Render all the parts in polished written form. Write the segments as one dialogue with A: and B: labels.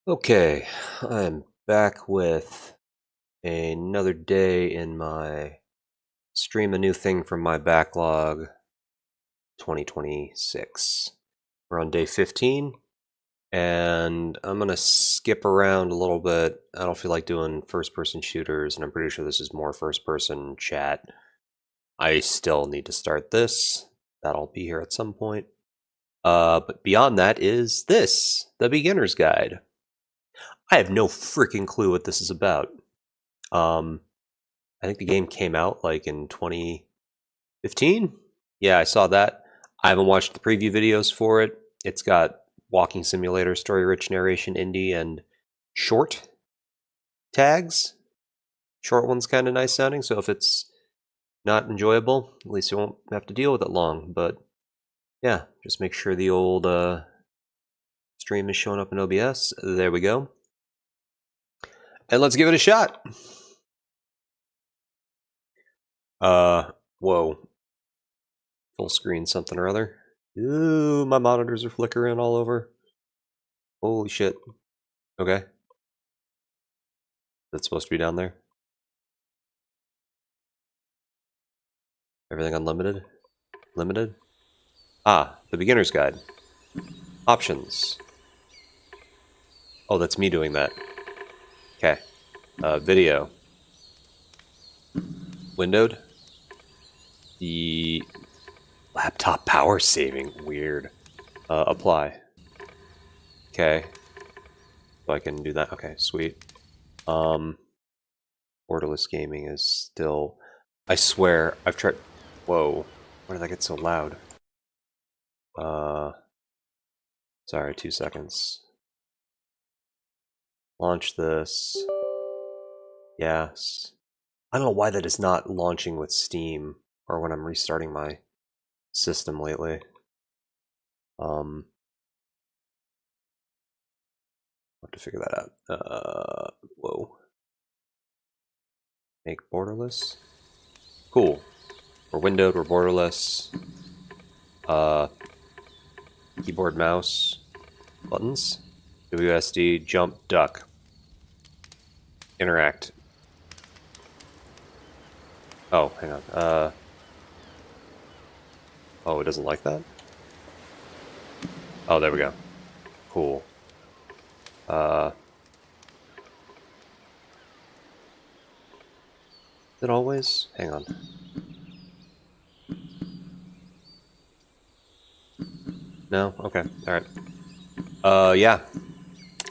A: Okay, I'm back with another day in my stream a new thing from my backlog 2026. We're on day 15, and I'm gonna skip around a little bit. I don't feel like doing first-person shooters, and I'm pretty sure this is more first-person chat. I still need to start this. That'll be here at some point. But beyond that is this, the beginner's guide. I have no freaking clue what this is about. I think the game came out like in 2015. Yeah, I saw that. I haven't watched the preview videos for it. It's got walking simulator, story-rich narration, indie, and short tags. Short one's kind of nice sounding, so if it's not enjoyable, at least you won't have to deal with it long. But yeah, just make sure the old stream is showing up in OBS. There we go. And let's give it a shot. Whoa. Full screen something or other. Ooh, my monitors are flickering all over. Holy shit. Okay. That's supposed to be down there. Everything unlimited? Limited? Ah, the beginner's guide. Options. Oh, that's me doing that. Okay. Video. Windowed. The laptop power saving. Weird. Apply. Okay. So I can do that. Okay, sweet. Borderless gaming is still... I swear, I've tried... Whoa. Why did that get so loud? Sorry, 2 seconds. Launch this. Yes. I don't know why that is not launching with Steam or when I'm restarting my system lately. I'll have to figure that out. Whoa. Make borderless. Cool. We're windowed, we're borderless. Keyboard, mouse, buttons. WSD, jump, duck. Interact. Oh, hang on. Oh, it doesn't like that? Oh, there we go. Cool. Is it always? Hang on. No? Okay. Alright. Yeah.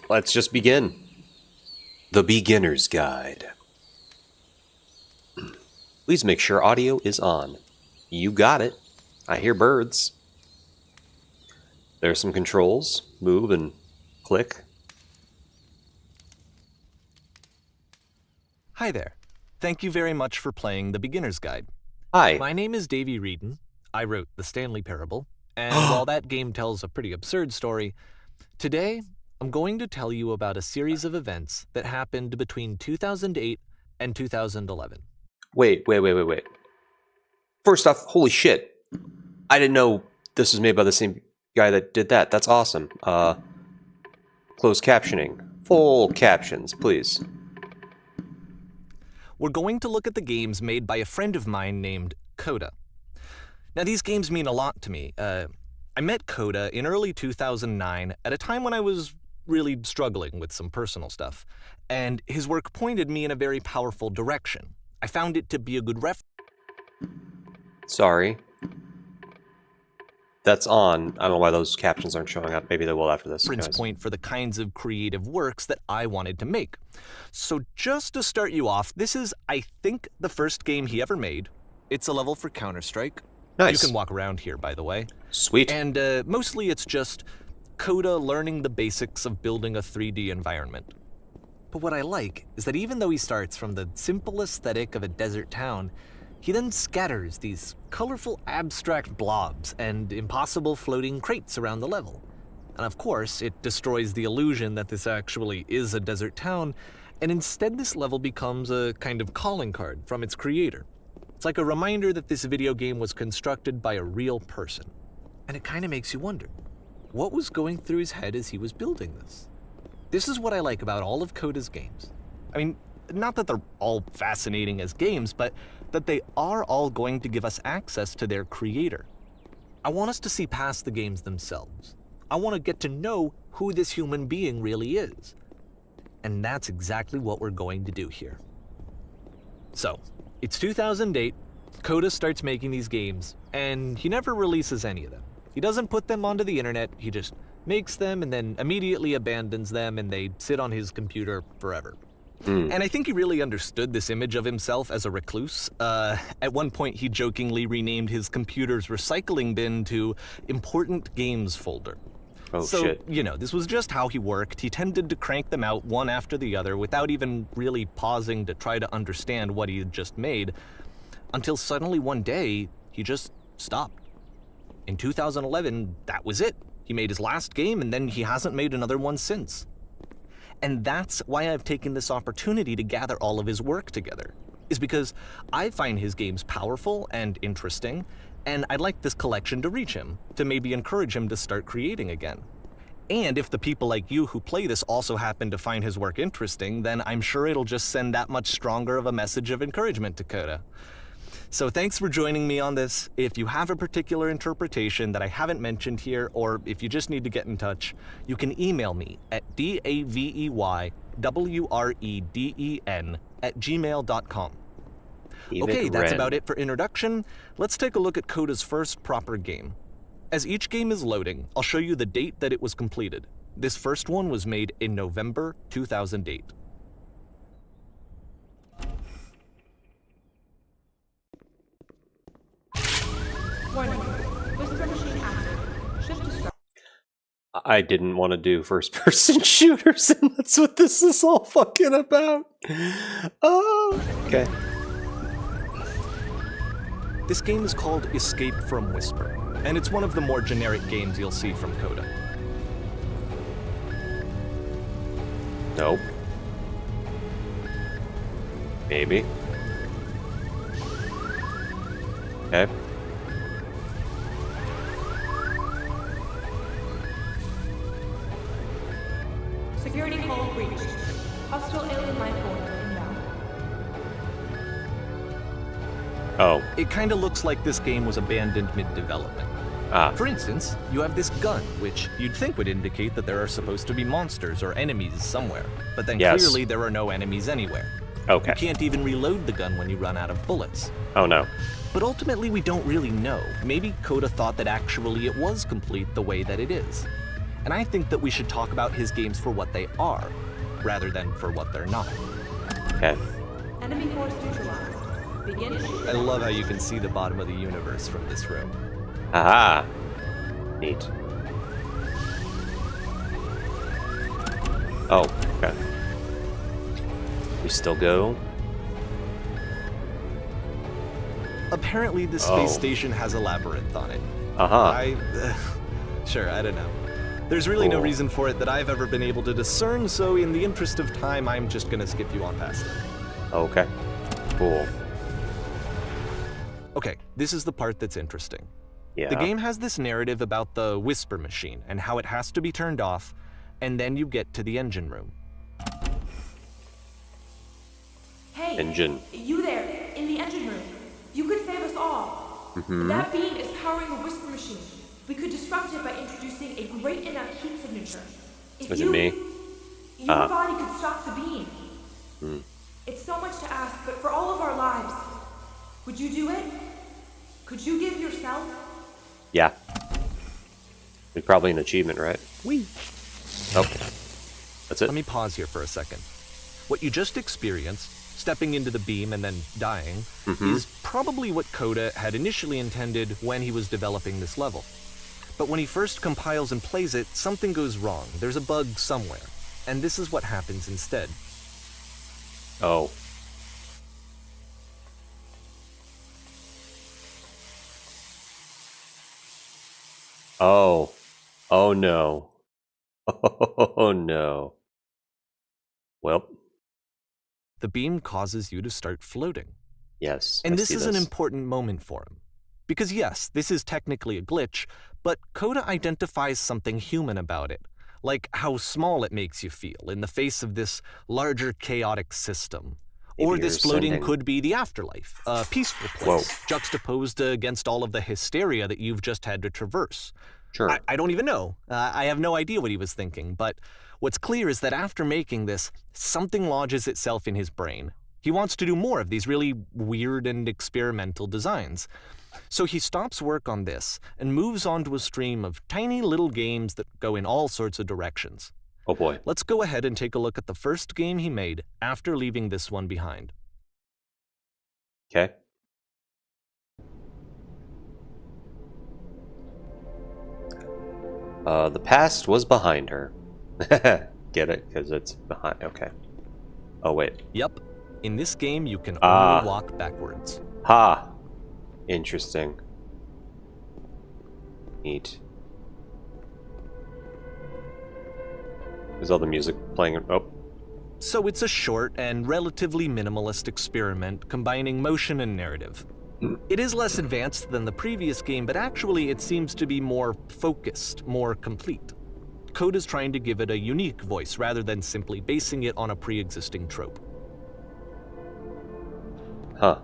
A: Let's just begin. The Beginner's Guide. Please make sure audio is on. You got it. I hear birds. There's some controls. Move and click.
B: Hi there. Thank you very much for playing The Beginner's Guide.
A: Hi.
B: My name is Davey Reedon. I wrote The Stanley Parable, and while that game tells a pretty absurd story, today I'm going to tell you about a series of events that happened between 2008 and 2011.
A: Wait. First off, holy shit. I didn't know this was made by the same guy that did that. That's awesome. Closed captioning. Full captions, please.
B: We're going to look at the games made by a friend of mine named Coda. Now, these games mean a lot to me. I met Coda in early 2009 at a time when I was really struggling with some personal stuff, and his work pointed me in a very powerful direction. I found it to be a good
A: Sorry. That's on. I don't know why those captions aren't showing up. Maybe they will after this.
B: reference point for the kinds of creative works that I wanted to make. So just to start you off, this is, I think, the first game he ever made. It's a level for Counter-Strike.
A: Nice.
B: You can walk around here, by the way.
A: Sweet.
B: And mostly it's just Coda learning the basics of building a 3D environment. But what I like is that even though he starts from the simple aesthetic of a desert town, he then scatters these colorful abstract blobs and impossible floating crates around the level. And of course, it destroys the illusion that this actually is a desert town, and instead this level becomes a kind of calling card from its creator. It's like a reminder that this video game was constructed by a real person. And it kind of makes you wonder, what was going through his head as he was building this? This is what I like about all of Coda's games. I mean, not that they're all fascinating as games, but that they are all going to give us access to their creator. I want us to see past the games themselves. I want to get to know who this human being really is. And that's exactly what we're going to do here. So, it's 2008, Coda starts making these games, and he never releases any of them. He doesn't put them onto the internet, he just makes them and then immediately abandons them, and they sit on his computer forever. And I think he really understood this image of himself as a recluse. At one point, he jokingly renamed his computer's recycling bin to Important Games Folder.
A: Oh,
B: so,
A: shit.
B: you know, this was just how he worked. He tended to crank them out one after the other without even really pausing to try to understand what he had just made, until suddenly one day, he just stopped. In 2011, that was it. He made his last game, and then he hasn't made another one since. And that's why I've taken this opportunity to gather all of his work together, is because I find his games powerful and interesting, and I'd like this collection to reach him, to maybe encourage him to start creating again. And if the people like you who play this also happen to find his work interesting, then I'm sure it'll just send that much stronger of a message of encouragement to Coda. So thanks for joining me on this. If you have a particular interpretation that I haven't mentioned here, or if you just need to get in touch, you can email me at daveywreden@gmail.com. Okay, that's about it for introduction. Let's take a look at Coda's first proper game. As each game is loading, I'll show you the date that it was completed. This first one was made in November 2008.
C: Warning. Whisper machine active. Shift to start.
A: I didn't want to do first-person shooters, and that's what this is all fucking about. Oh, okay.
B: This game is called Escape from Whisper, and it's one of the more generic games you'll see from Coda.
A: Nope. Maybe. Okay.
C: Security hull breached. Hostile alien life form inbound.
A: Oh.
B: It kinda looks like this game was abandoned mid-development. For instance, you have this gun, which you'd think would indicate that there are supposed to be monsters or enemies somewhere, but then
A: Yes.
B: clearly there are no enemies anywhere.
A: Okay.
B: You can't even reload the gun when you run out of bullets.
A: Oh no.
B: But ultimately we don't really know. Maybe Coda thought that actually it was complete the way that it is. And I think that we should talk about his games for what they are, rather than for what they're not.
A: Okay.
C: Enemy force neutralized. Begin.
B: I love how you can see the bottom of the universe from this room.
A: Aha. Neat. Oh, okay. We still go?
B: Apparently the space station has a labyrinth on it.
A: Uh-huh.
B: Sure, I don't know. There's really no
A: Cool.
B: reason for it that I've ever been able to discern, so in the interest of time, I'm just gonna skip you on past it.
A: Okay. Cool.
B: Okay, this is the part that's interesting.
A: Yeah.
B: The game has this narrative about the whisper machine and how it has to be turned off, and then you get to the engine room.
C: Hey,
A: Engine.
C: you there, in the engine room. You could save us all. That beam is powering the whisper machine. We could disrupt it by introducing a great enough heat signature. If
A: Is it me?
C: Your body could stop the beam. It's so much to ask, but for all of our lives, would you do it? Could you give yourself?
A: Yeah. It's probably an achievement, right?
B: Whee!
A: Oh. That's it?
B: Let me pause here for a second. What you just experienced, stepping into the beam and then dying, is probably what Coda had initially intended when he was developing this level. But when he first compiles and plays it, something goes wrong. There's a bug somewhere. And this is what happens instead.
A: Oh. Oh. Oh no. Oh no. Well,
B: The beam causes you to start floating.
A: yes.
B: And
A: I
B: this
A: see
B: is an important moment for him. Because yes, this is technically a glitch, but Coda identifies something human about it. like how small it makes you feel in the face of this larger chaotic system. Or
A: Maybe
B: this
A: you're
B: floating
A: sending-
B: could be the afterlife, a peaceful place, juxtaposed against all of the hysteria that you've just had to traverse.
A: Sure.
B: I don't even know. I have no idea what he was thinking, but what's clear is that after making this, something lodges itself in his brain. He wants to do more of these really weird and experimental designs. So he stops work on this and moves on to a stream of tiny little games that go in all sorts of directions.
A: Oh boy.
B: Let's go ahead and take a look at the first game he made after leaving this one behind.
A: Okay. The past was behind her. Get it? Because it's behind. Okay. Oh, wait.
B: Yep. In this game, you can only walk backwards.
A: Ha! Interesting. Neat. Is all the music playing? Oh.
B: So it's a short and relatively minimalist experiment combining motion and narrative. It is less advanced than the previous game, but actually it seems to be more focused, more complete. Code is trying to give it a unique voice rather than simply basing it on a pre-existing trope.
A: Huh.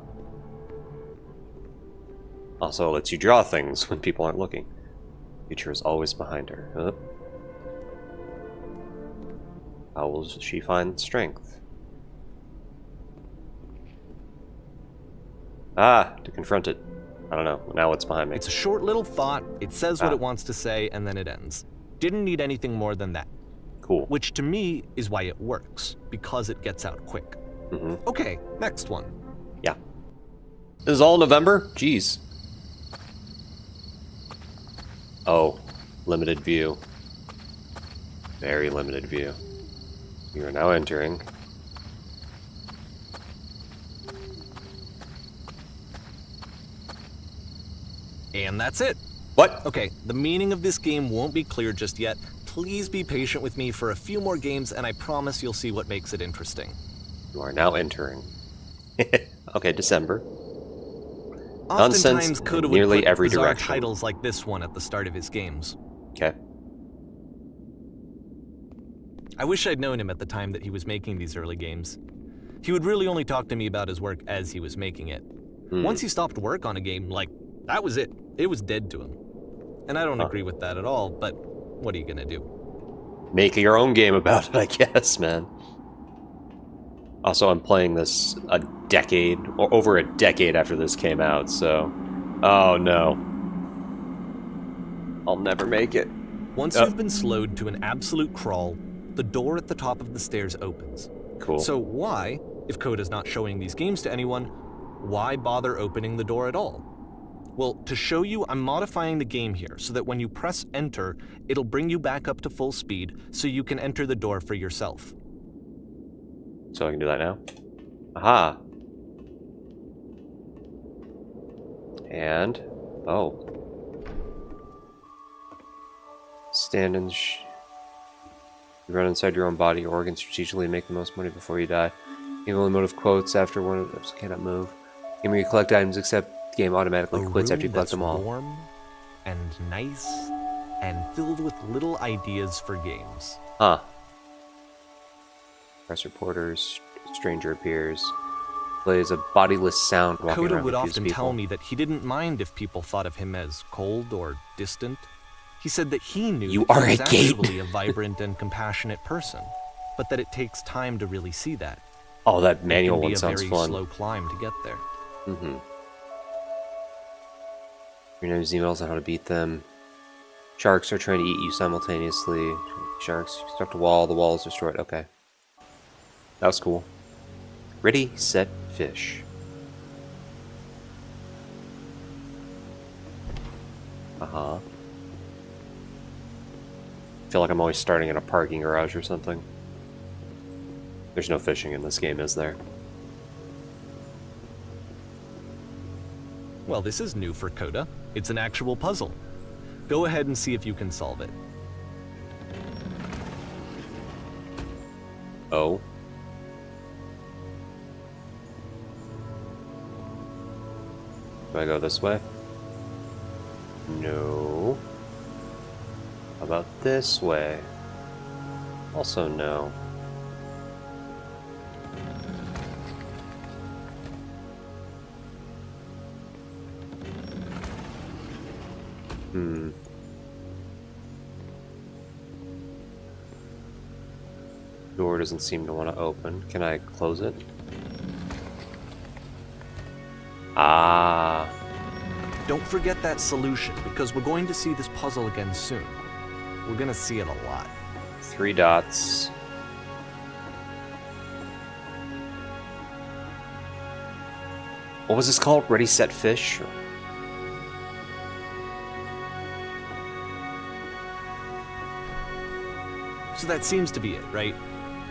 A: Also, it lets you draw things when people aren't looking. Future is always behind her. Huh? How will she find strength? To confront it. I don't know. Now what's behind me?
B: It's a short little thought, it says what it wants to say, and then it ends. Didn't need anything more than that.
A: Cool.
B: Which to me is why it works, because it gets out quick. Okay, next one.
A: Yeah. This is all November? Jeez. Oh, limited view. Very limited view. You are now entering.
B: And that's it.
A: What?
B: Okay, the meaning of this game won't be clear just yet. Please be patient with me for a few more games, and I promise you'll see what makes it interesting.
A: You are now entering. Okay, December.
B: Oftentimes, Coda would
A: nearly
B: put
A: every
B: bizarre
A: direction.
B: titles like this one at the start of his games.
A: Okay.
B: I wish I'd known him at the time that he was making these early games. He would really only talk to me about his work as he was making it. Once he stopped work on a game, that was it. It was dead to him. And I don't agree with that at all, but what are you gonna do?
A: Make your own game about it, I guess, man. Also, I'm playing this a decade, or over a decade after this came out, so... Oh, no. I'll never make it.
B: Once you've been slowed to an absolute crawl, the door at the top of the stairs opens.
A: Cool.
B: So why, if Coda's not showing these games to anyone, why bother opening the door at all? Well, to show you, I'm modifying the game here so that when you press enter, it'll bring you back up to full speed so you can enter the door for yourself.
A: So I can do that now? Aha! And... Oh. Stand in... You run inside your own body or organs strategically to make the most money before you die. Game only mode of quotes after one of those cannot move. Game where you collect items except the game automatically quits after you collect them all.
B: Warm and nice and filled with little ideas for games.
A: Huh. Press reporters, stranger appears. Plays a bodiless sound walking
B: Coda
A: around
B: would
A: confused
B: often
A: people.
B: tell me that he didn't mind if people thought of him as cold or distant. He said that he knew
A: You
B: that
A: are
B: he was
A: a gate.
B: actually a vibrant and compassionate person, but that it takes time to really see that.
A: Oh, that
B: It
A: manual
B: can be
A: one
B: a
A: sounds
B: very
A: fun.
B: slow climb to get there.
A: Your name's emails on how to beat them. Sharks are trying to eat you simultaneously. Sharks construct a wall, the wall is destroyed. Okay. That was cool. Ready, set, fish. Uh-huh. I feel like I'm always starting in a parking garage or something. There's no fishing in this game, is there?
B: Well, this is new for Coda. It's an actual puzzle. Go ahead and see if you can solve it.
A: Oh. Do I go this way? No. How about this way? Also no. Door doesn't seem to want to open. Can I close it? Ah.
B: Don't forget that solution, because we're going to see this puzzle again soon. We're going to see it a lot.
A: 3 dots. What was this called? Ready, set, fish?
B: So that seems to be it, right?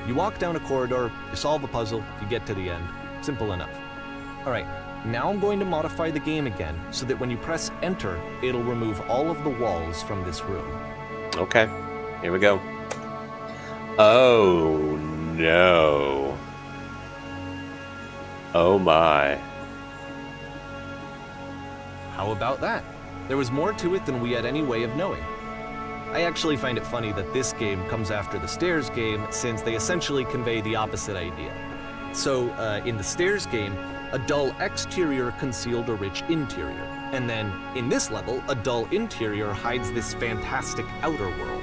B: You walk down a corridor, you solve a puzzle, you get to the end. Simple enough. Alright, now I'm going to modify the game again, so that when you press enter, it'll remove all of the walls from this room.
A: Okay, here we go. Oh no. Oh my.
B: How about that? There was more to it than we had any way of knowing. I actually find it funny that this game comes after the Stairs game, since they essentially convey the opposite idea. So, in the Stairs game, a dull exterior concealed a rich interior. And then, in this level, a dull interior hides this fantastic outer world.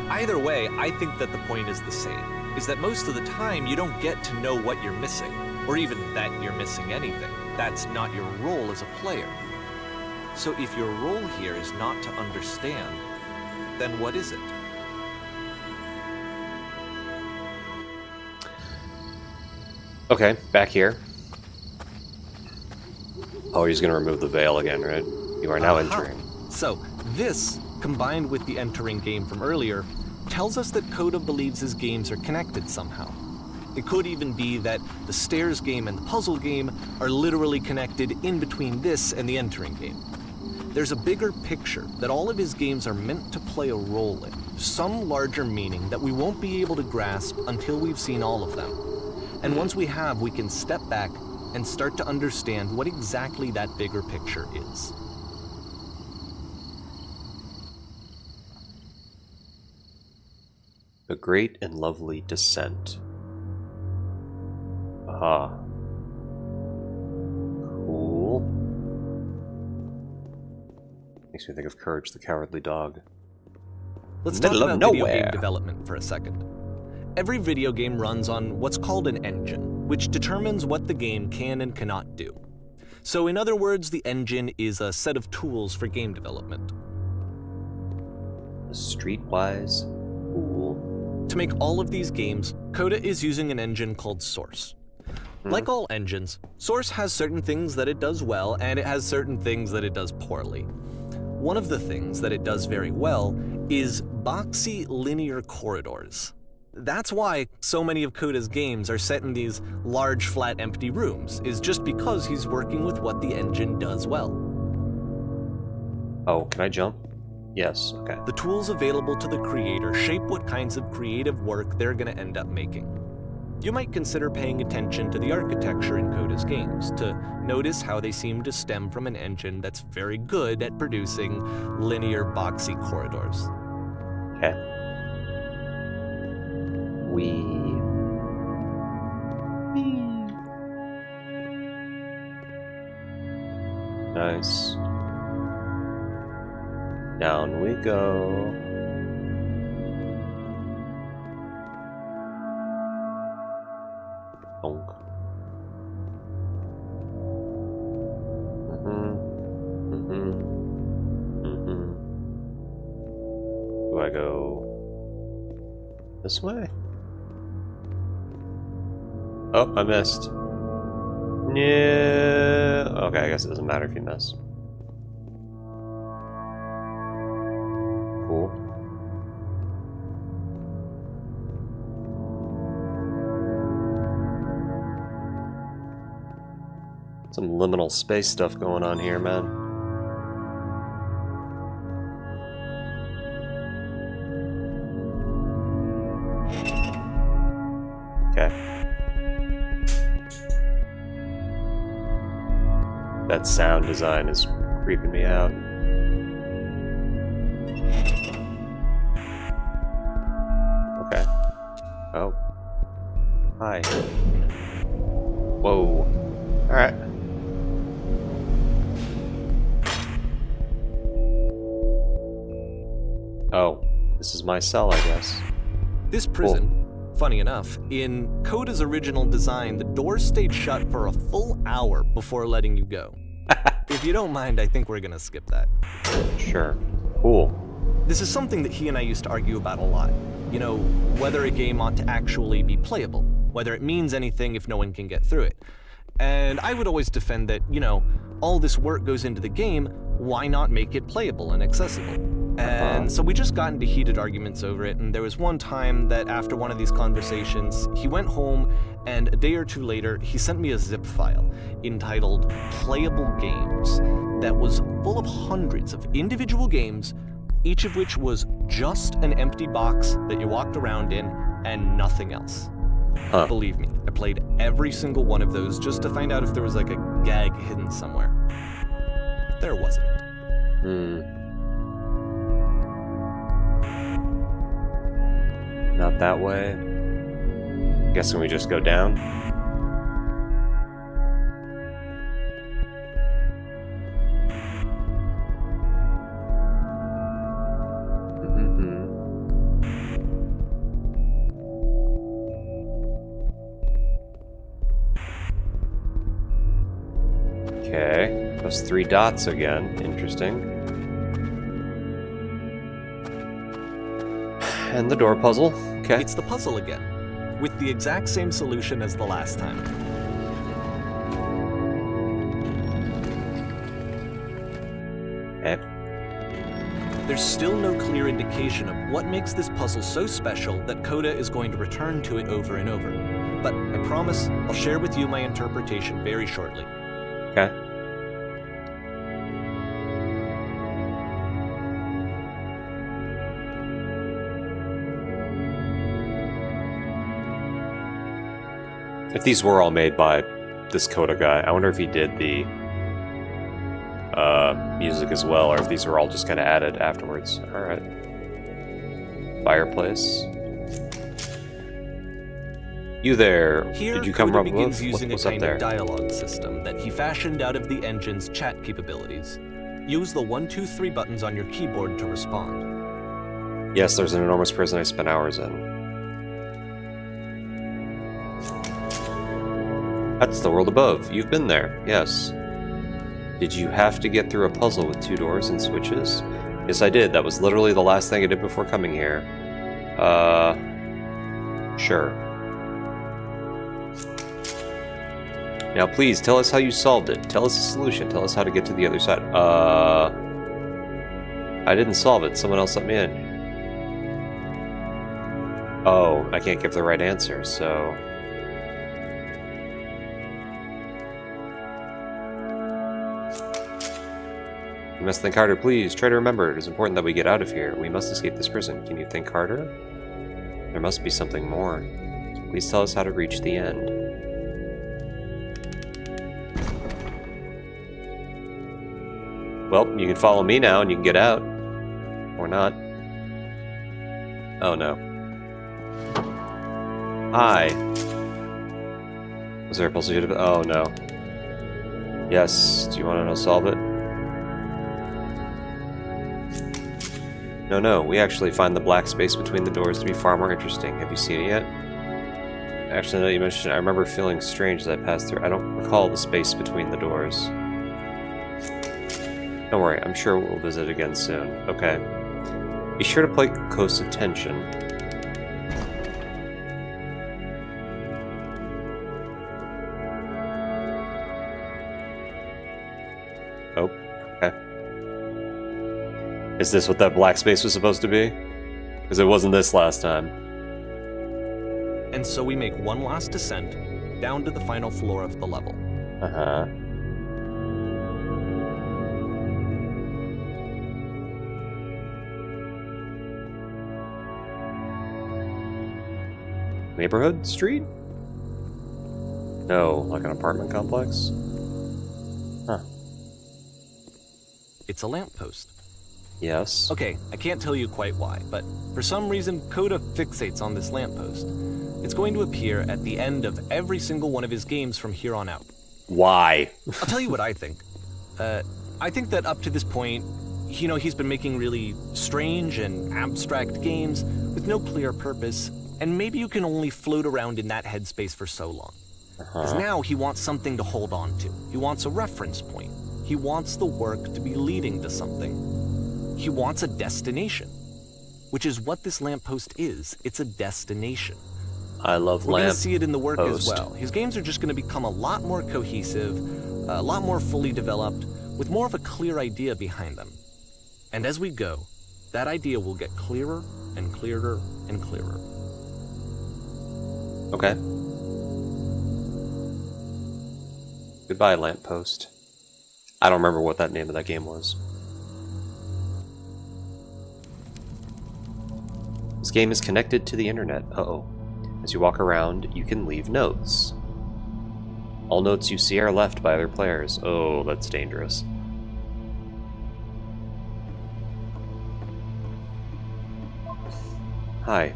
B: Either way, I think that the point is the same, is that most of the time you don't get to know what you're missing, or even that you're missing anything. That's not your role as a player. So if your role here is not to understand, then what is it?
A: Okay, back here. Oh, he's gonna remove the veil again, right? You are now entering.
B: So, this, combined with the entering game from earlier, tells us that Coda believes his games are connected somehow. It could even be that the Stairs game and the puzzle game are literally connected in between this and the entering game. There's a bigger picture that all of his games are meant to play a role in, some larger meaning that we won't be able to grasp until we've seen all of them. And once we have, we can step back and start to understand what exactly that bigger picture is.
A: A great and lovely descent. Aha. Cool. Makes me think of Courage the Cowardly Dog.
B: Let's talk about video
A: nowhere.
B: game development for a second. Every video game runs on what's called an engine, which determines what the game can and cannot do. So in other words, the engine is a set of tools for game development.
A: A streetwise cool.
B: To make all of these games, Coda is using an engine called Source. Like all engines, Source has certain things that it does well, and it has certain things that it does poorly. One of the things that it does very well is boxy linear corridors. That's why so many of Coda's games are set in these large, flat, empty rooms, is just because he's working with what the engine does well.
A: Oh, can I jump? Yes, okay.
B: The tools available to the creator shape what kinds of creative work they're going to end up making. You might consider paying attention to the architecture in Coda's games to notice how they seem to stem from an engine that's very good at producing linear, boxy corridors.
A: Okay. Nice. Down we go. Bonk. Do I go this way? Oh, I missed. Yeah. Okay, I guess it doesn't matter if you miss. Cool. Some liminal space stuff going on here, man. Okay. That sound design is creeping me out. Okay. Oh. Hi. Whoa. Alright. Oh. This is my cell, I guess.
B: This prison, funny enough, in Coda's original design, the doors stayed shut for a full hour before letting you go. If you don't mind, I think we're gonna skip that.
A: Sure. Cool.
B: This is something that he and I used to argue about a lot. You know, whether a game ought to actually be playable, whether it means anything if no one can get through it. And I would always defend that, you know, all this work goes into the game, why not make it playable and accessible? And so we just got into heated arguments over it, and there was one time that after one of these conversations, he went home, and a day or two later, he sent me a zip file entitled Playable Games that was full of hundreds of individual games, each of which was just an empty box that you walked around in and nothing else. Believe me, I played every single one of those just to find out if there was like a gag hidden somewhere. There wasn't.
A: Not that way. Guessing we just go down. Okay, those 3 dots again. Interesting. And the door puzzle. Okay.
B: It's the puzzle again, with the exact same solution as the last time.
A: Okay.
B: There's still no clear indication of what makes this puzzle so special that Coda is going to return to it over and over. But I promise I'll share with you my interpretation very shortly.
A: Okay. If these were all made by this Coda guy, I wonder if he did the music as well, or if these were all just kind of added afterwards. Alright. Fireplace. You there.
B: Here,
A: Did you come
B: Coda
A: up
B: begins
A: with
B: using a
A: what's up
B: kind
A: there?
B: of dialogue system that he fashioned out of the engine's chat capabilities. Use the 1, 2, 3 buttons on your keyboard to respond.
A: Yes, there's an enormous prison I spent hours in. That's the world above. You've been there. Yes. Did you have to get through a puzzle with 2 doors and switches? Yes, I did. That was literally the last thing I did before coming here. Sure. Now please, tell us how you solved it. Tell us the solution. Tell us how to get to the other side. I didn't solve it. Someone else let me in. Oh, I can't give the right answer, so... You must think harder, please. Try to remember. It is important that we get out of here. We must escape this prison. Can you think harder? There must be something more. Please tell us how to reach the end. Well, you can follow me now and you can get out. Or not. Oh no. Hi. Was there a puzzle you could have... Oh no. Yes. Do you want to know solve it? No, we actually find the black space between the doors to be far more interesting. Have you seen it yet? Actually, now that you mentioned it, I remember feeling strange as I passed through. I don't recall the space between the doors. Don't worry, I'm sure we'll visit again soon. Okay. Be sure to pay close attention. Oh, okay. Is this what that black space was supposed to be? Because it wasn't this last time.
B: And so we make one last descent down to the final floor of the level.
A: Uh-huh. Neighborhood? Street? No, like an apartment complex? Huh.
B: It's a lamppost.
A: Yes.
B: Okay, I can't tell you quite why, but for some reason Coda fixates on this lamppost. It's going to appear at the end of every single one of his games from here on out.
A: Why?
B: I'll tell you what I think. I think that up to this point, he's been making really strange and abstract games with no clear purpose, and maybe you can only float around in that headspace for so long. Because now he wants something to hold on to. He wants a reference point. He wants the work to be leading to something. He wants a destination, which is what this lamppost is. It's a destination.
A: I love
B: We're going
A: lamp
B: to see it in the work as
A: post.
B: well. His games are just going to become a lot more cohesive, a lot more fully developed, with more of a clear idea behind them. And as we go, that idea will get clearer and clearer and clearer.
A: Okay. Goodbye, lamppost. I don't remember what that name of that game was. This game is connected to the internet. Uh-oh. As you walk around, you can leave notes. All notes you see are left by other players. Oh, that's dangerous. Hi.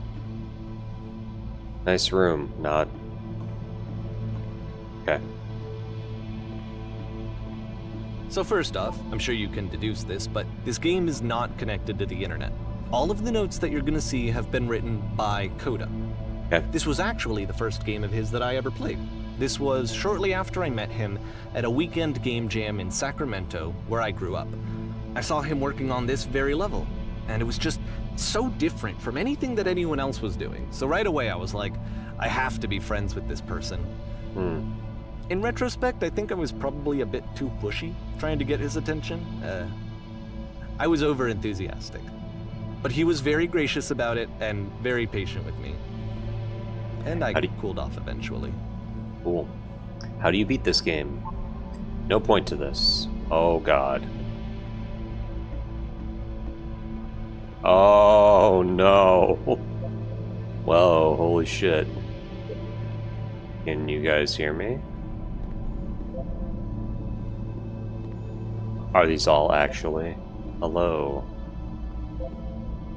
A: Nice room. Not. Okay.
B: So first off, I'm sure you can deduce this, but this game is not connected to the internet. All of the notes that you're going to see have been written by Coda.
A: Okay.
B: This was actually the first game of his that I ever played. This was shortly after I met him at a weekend game jam in Sacramento, where I grew up. I saw him working on this very level, and it was just so different from anything that anyone else was doing. So right away I was like, I have to be friends with this person. In retrospect, I think I was probably a bit too pushy, trying to get his attention. I was over-enthusiastic. But he was very gracious about it and very patient with me. And I cooled off eventually.
A: Cool. How do you beat this game? No point to this. Oh god. Oh no. Whoa, holy shit. Can you guys hear me? Are these all actually? Hello.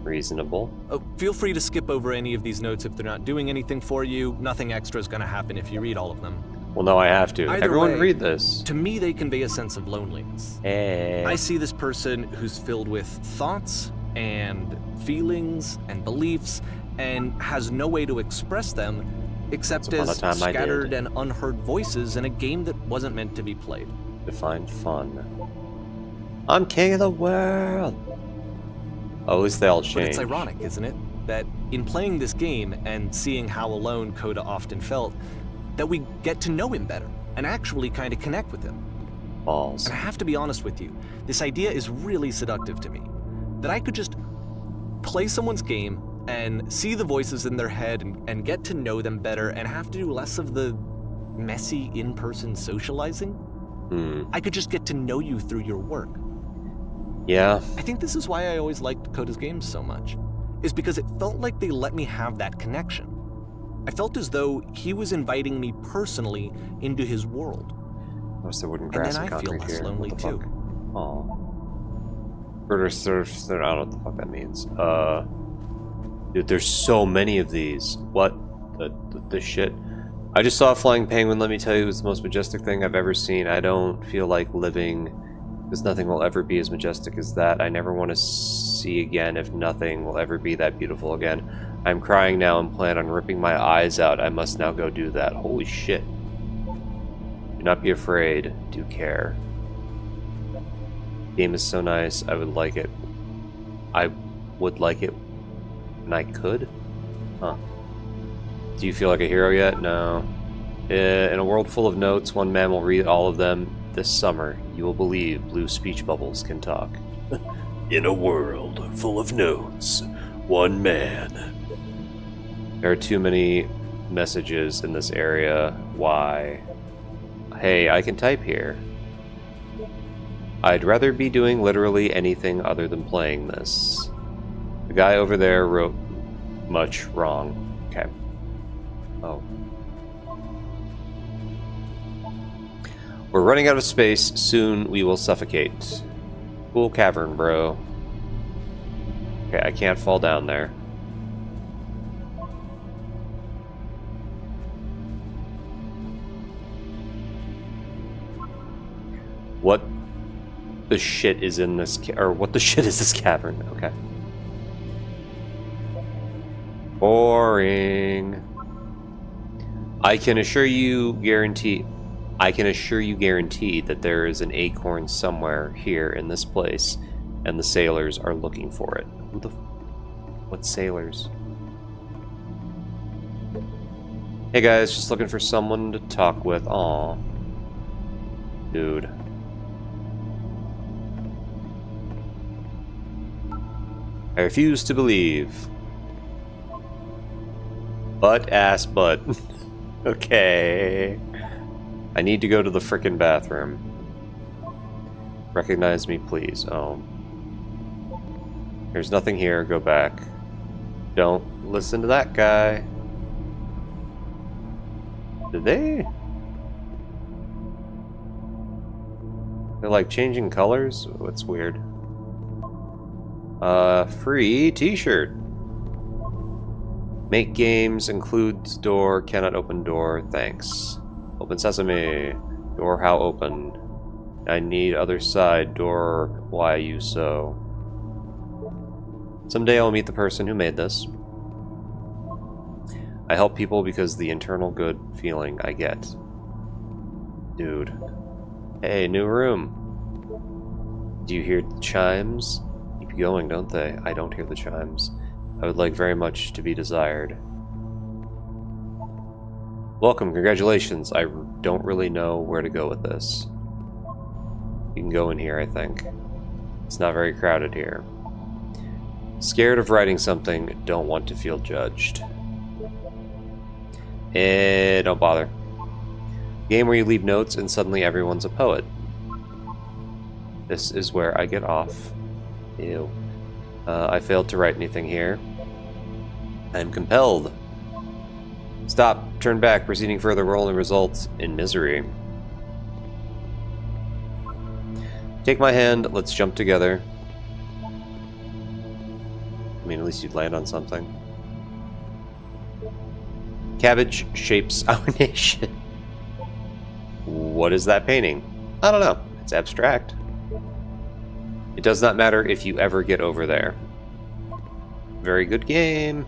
A: Reasonable.
B: Oh, feel free to skip over any of these notes if they're not doing anything for you. Nothing extra is going to happen if you read all of them.
A: Well, no, I have to.
B: Either
A: Everyone
B: way,
A: read this.
B: To me, they convey a sense of loneliness.
A: Hey.
B: I see this person who's filled with thoughts and feelings and beliefs and has no way to express them except as scattered and unheard voices in a game that wasn't meant to be played.
A: Define fun. I'm king of the world. Oh, at least they all change.
B: But it's ironic, isn't it? That in playing this game and seeing how alone Coda often felt, that we get to know him better and actually kind of connect with him.
A: Balls.
B: And I have to be honest with you, this idea is really seductive to me. That I could just play someone's game and see the voices in their head and get to know them better and have to do less of the messy in-person socializing. I could just get to know you through your work.
A: Yeah.
B: I think this is why I always liked Coda's games so much, is because it felt like they let me have that connection. I felt as though he was inviting me personally into his world.
A: Most of wooden
B: And
A: grass
B: then
A: and
B: I feel
A: concrete
B: less
A: here.
B: lonely
A: What the
B: too.
A: fuck? Aw. Murder surf. I don't know what the fuck that means. Dude, there's so many of these. What the shit? I just saw a flying penguin. Let me tell you, it was the most majestic thing I've ever seen. I don't feel like living, because nothing will ever be as majestic as that. I never want to see again if nothing will ever be that beautiful again. I'm crying now and plan on ripping my eyes out. I must now go do that. Holy shit. Do not be afraid. Do care. Game is so nice. I would like it. I would like it. And I could? Huh. Do you feel like a hero yet? No. In a world full of notes, one man will read all of them this summer. You will believe blue speech bubbles can talk. In a world full of notes, one man. There are too many messages in this area. Why? Hey, I can type here. I'd rather be doing literally anything other than playing this. The guy over there wrote much wrong. Okay. Oh. We're running out of space. Soon we will suffocate. Cool cavern, bro. Okay, I can't fall down there. What the shit is in this or what the shit is this cavern? Okay. Boring. I can assure you guaranteed that there is an acorn somewhere here in this place, and the sailors are looking for it. What sailors? Hey guys, just looking for someone to talk with. Aw. Dude. I refuse to believe. Butt-ass butt. Okay. I need to go to the frickin' bathroom. Recognize me, please. Oh. There's nothing here. Go back. Don't listen to that guy. Did they? They're like changing colors? What's weird? Free t-shirt. Make games, includes door, cannot open door, thanks. Open sesame. Door how open? I need other side, door, why you so? Someday I'll meet the person who made this. I help people because the internal good feeling I get. Dude. Hey, new room. Do you hear the chimes? Keep going, don't they? I don't hear the chimes. I would like very much to be desired. Welcome, congratulations. I don't really know where to go with this. You can go in here, I think. It's not very crowded here. Scared of writing something, don't want to feel judged. Don't bother. Game where you leave notes and suddenly everyone's a poet. This is where I get off. Ew. I failed to write anything here. I'm compelled. Stop. Turn back. Proceeding further will only result in misery. Take my hand. Let's jump together. I mean, at least you'd land on something. Cabbage shapes our nation. What is that painting? I don't know. It's abstract. It does not matter if you ever get over there. Very good game.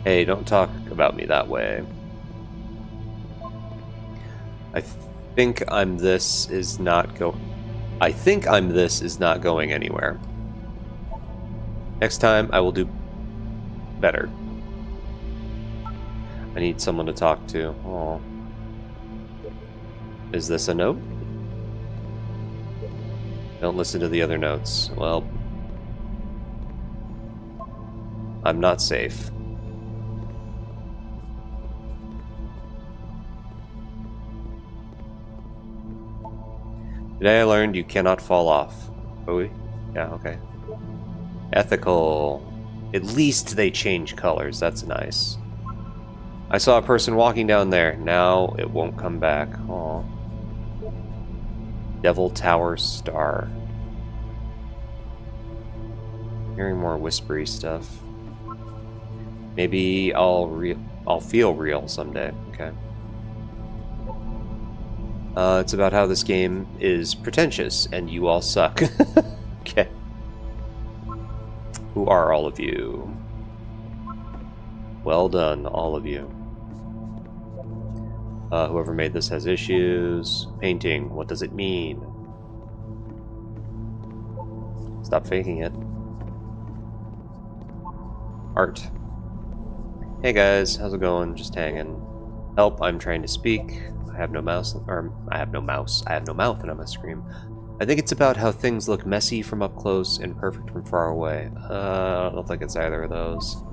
A: Hey, don't talk about me that way. I think I'm this is not going anywhere. Next time I will do better. I need someone to talk to. Oh. Is this a note? Don't listen to the other notes. Well, I'm not safe. Today I learned you cannot fall off. Oh, yeah, okay. Ethical. At least they change colors. That's nice. I saw a person walking down there. Now it won't come back. Aw. Devil Tower Star. Hearing more whispery stuff. Maybe I'll feel real someday. Okay. It's about how this game is pretentious and you all suck. Okay. Who are all of you? Well done, all of you. Whoever made this has issues. Painting, what does it mean? Stop faking it. Art. Hey guys, how's it going? Just hanging. Help, I'm trying to speak. I have no mouse, or I have no mouse. I have no mouth and I must scream. I think it's about how things look messy from up close and perfect from far away. I don't think it's either of those.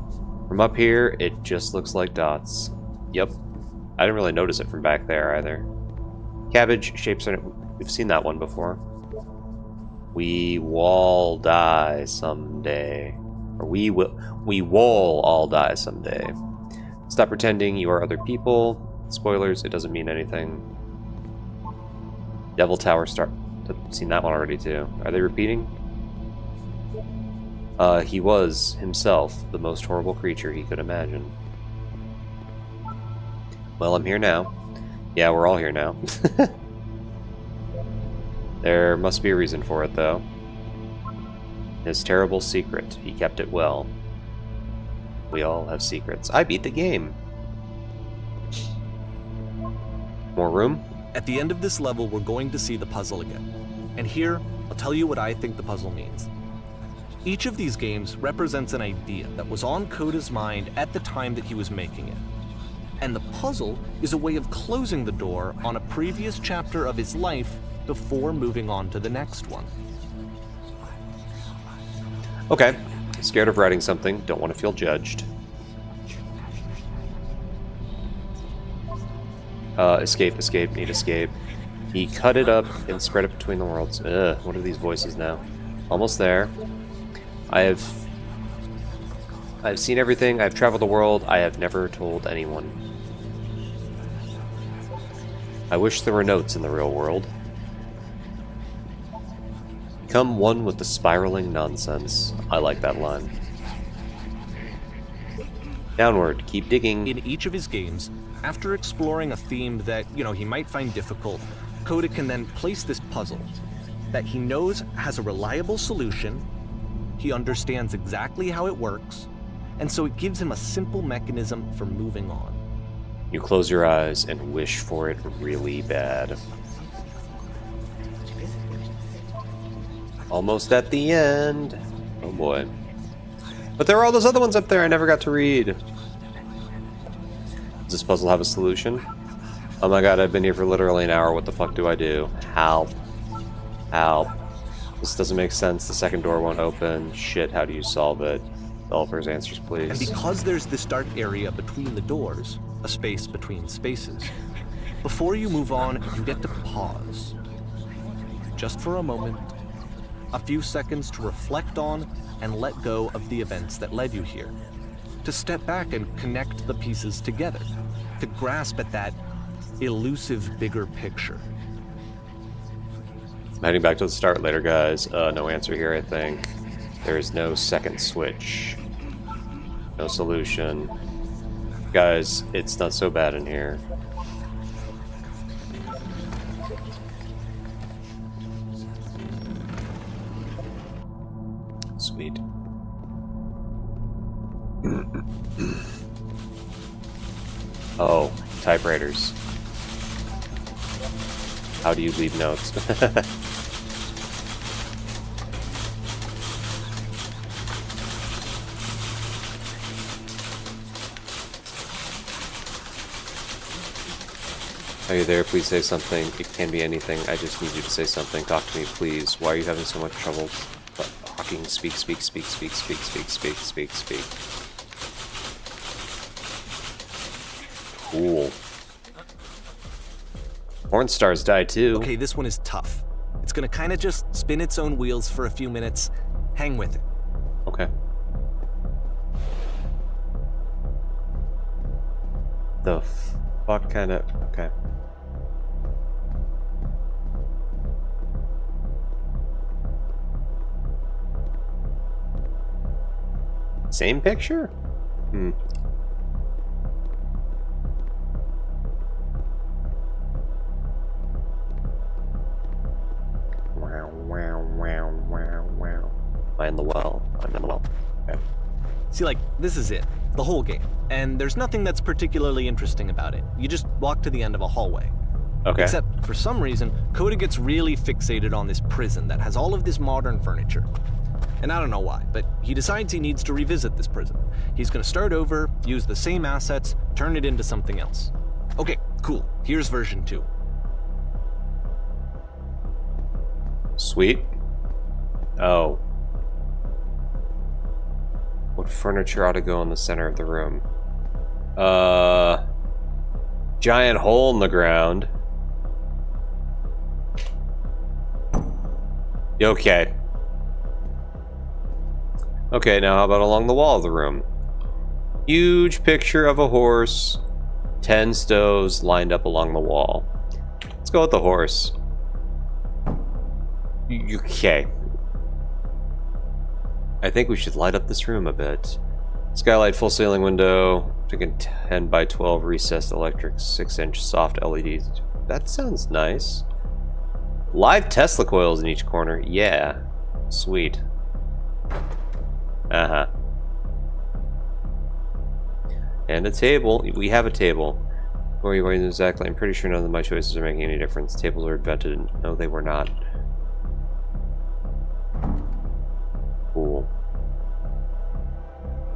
A: From up here, it just looks like dots. Yep. I didn't really notice it from back there either. Cabbage shapes on it. We've seen that one before. We all die someday. Or we will all die someday. Stop pretending you are other people. Spoilers, it doesn't mean anything. Devil Tower Star. I've seen that one already too. Are they repeating? He was, himself, the most horrible creature he could imagine. Well, I'm here now. Yeah, we're all here now. There must be a reason for it, though. His terrible secret. He kept it well. We all have secrets. I beat the game. More room?
B: At the end of this level, we're going to see the puzzle again. And here, I'll tell you what I think the puzzle means. Each of these games represents an idea that was on Coda's mind at the time that he was making it. And the puzzle is a way of closing the door on a previous chapter of his life before moving on to the next one.
A: Okay. Scared of writing something. Don't want to feel judged. Escape, escape, need escape. He cut it up and spread it between the worlds. Ugh, what are these voices now? Almost there. I've seen everything. I've traveled the world. I have never told anyone. I wish there were notes in the real world. Become one with the spiraling nonsense. I like that line. Downward. Keep digging.
B: In each of his games, after exploring a theme that, he might find difficult, Coda can then place this puzzle that he knows has a reliable solution, he understands exactly how it works, and so it gives him a simple mechanism for moving on.
A: You close your eyes and wish for it really bad. Almost at the end. Oh boy. But there are all those other ones up there I never got to read. Does this puzzle have a solution? Oh my god, I've been here for literally an hour. What the fuck do I do? Help. Help. This doesn't make sense. The second door won't open. Shit, how do you solve it? Developers, answers, please.
B: And because there's this dark area between the doors, a space between spaces, before you move on, you get to pause. Just for a moment. A few seconds to reflect on and let go of the events that led you here. To step back and connect the pieces together. To grasp at that elusive bigger picture.
A: I'm heading back to the start later, guys. No answer here, I think. There is no second switch. No solution. Guys, it's not so bad in here. Sweet. Oh, typewriters. How do you leave notes? Are you there? Please say something. It can be anything. I just need you to say something. Talk to me, please. Why are you having so much trouble talking? Speak, speak, speak, speak, speak, speak, speak, speak, speak. Cool. Porn stars die too.
B: Okay, this one is tough. It's gonna kind of just spin its own wheels for a few minutes. Hang with it.
A: Okay. The fuck kind of... Okay. Same picture? Hmm. Wow, wow, wow, wow, wow. Am I in the well? I'm in the well. Okay.
B: See, this is it. The whole game. And there's nothing that's particularly interesting about it. You just walk to the end of a hallway.
A: Okay.
B: Except, for some reason, Coda gets really fixated on this prison that has all of this modern furniture. And I don't know why, but he decides he needs to revisit this prison. He's gonna start over, use the same assets, turn it into something else. Okay, cool. Here's version 2.
A: Sweet. Oh. What furniture ought to go in the center of the room? Giant hole in the ground. Okay. Okay, now how about along the wall of the room? Huge picture of a horse. 10 stoves lined up along the wall. Let's go with the horse. Okay. I think we should light up this room a bit. Skylight, full ceiling window. Taking 10 by 12 recessed electric 6-inch soft LEDs. That sounds nice. Live Tesla coils in each corner. Yeah. Sweet. Uh-huh. And a table. We have a table. Where are you going exactly? I'm pretty sure none of my choices are making any difference. Tables were invented. No, they were not. Cool.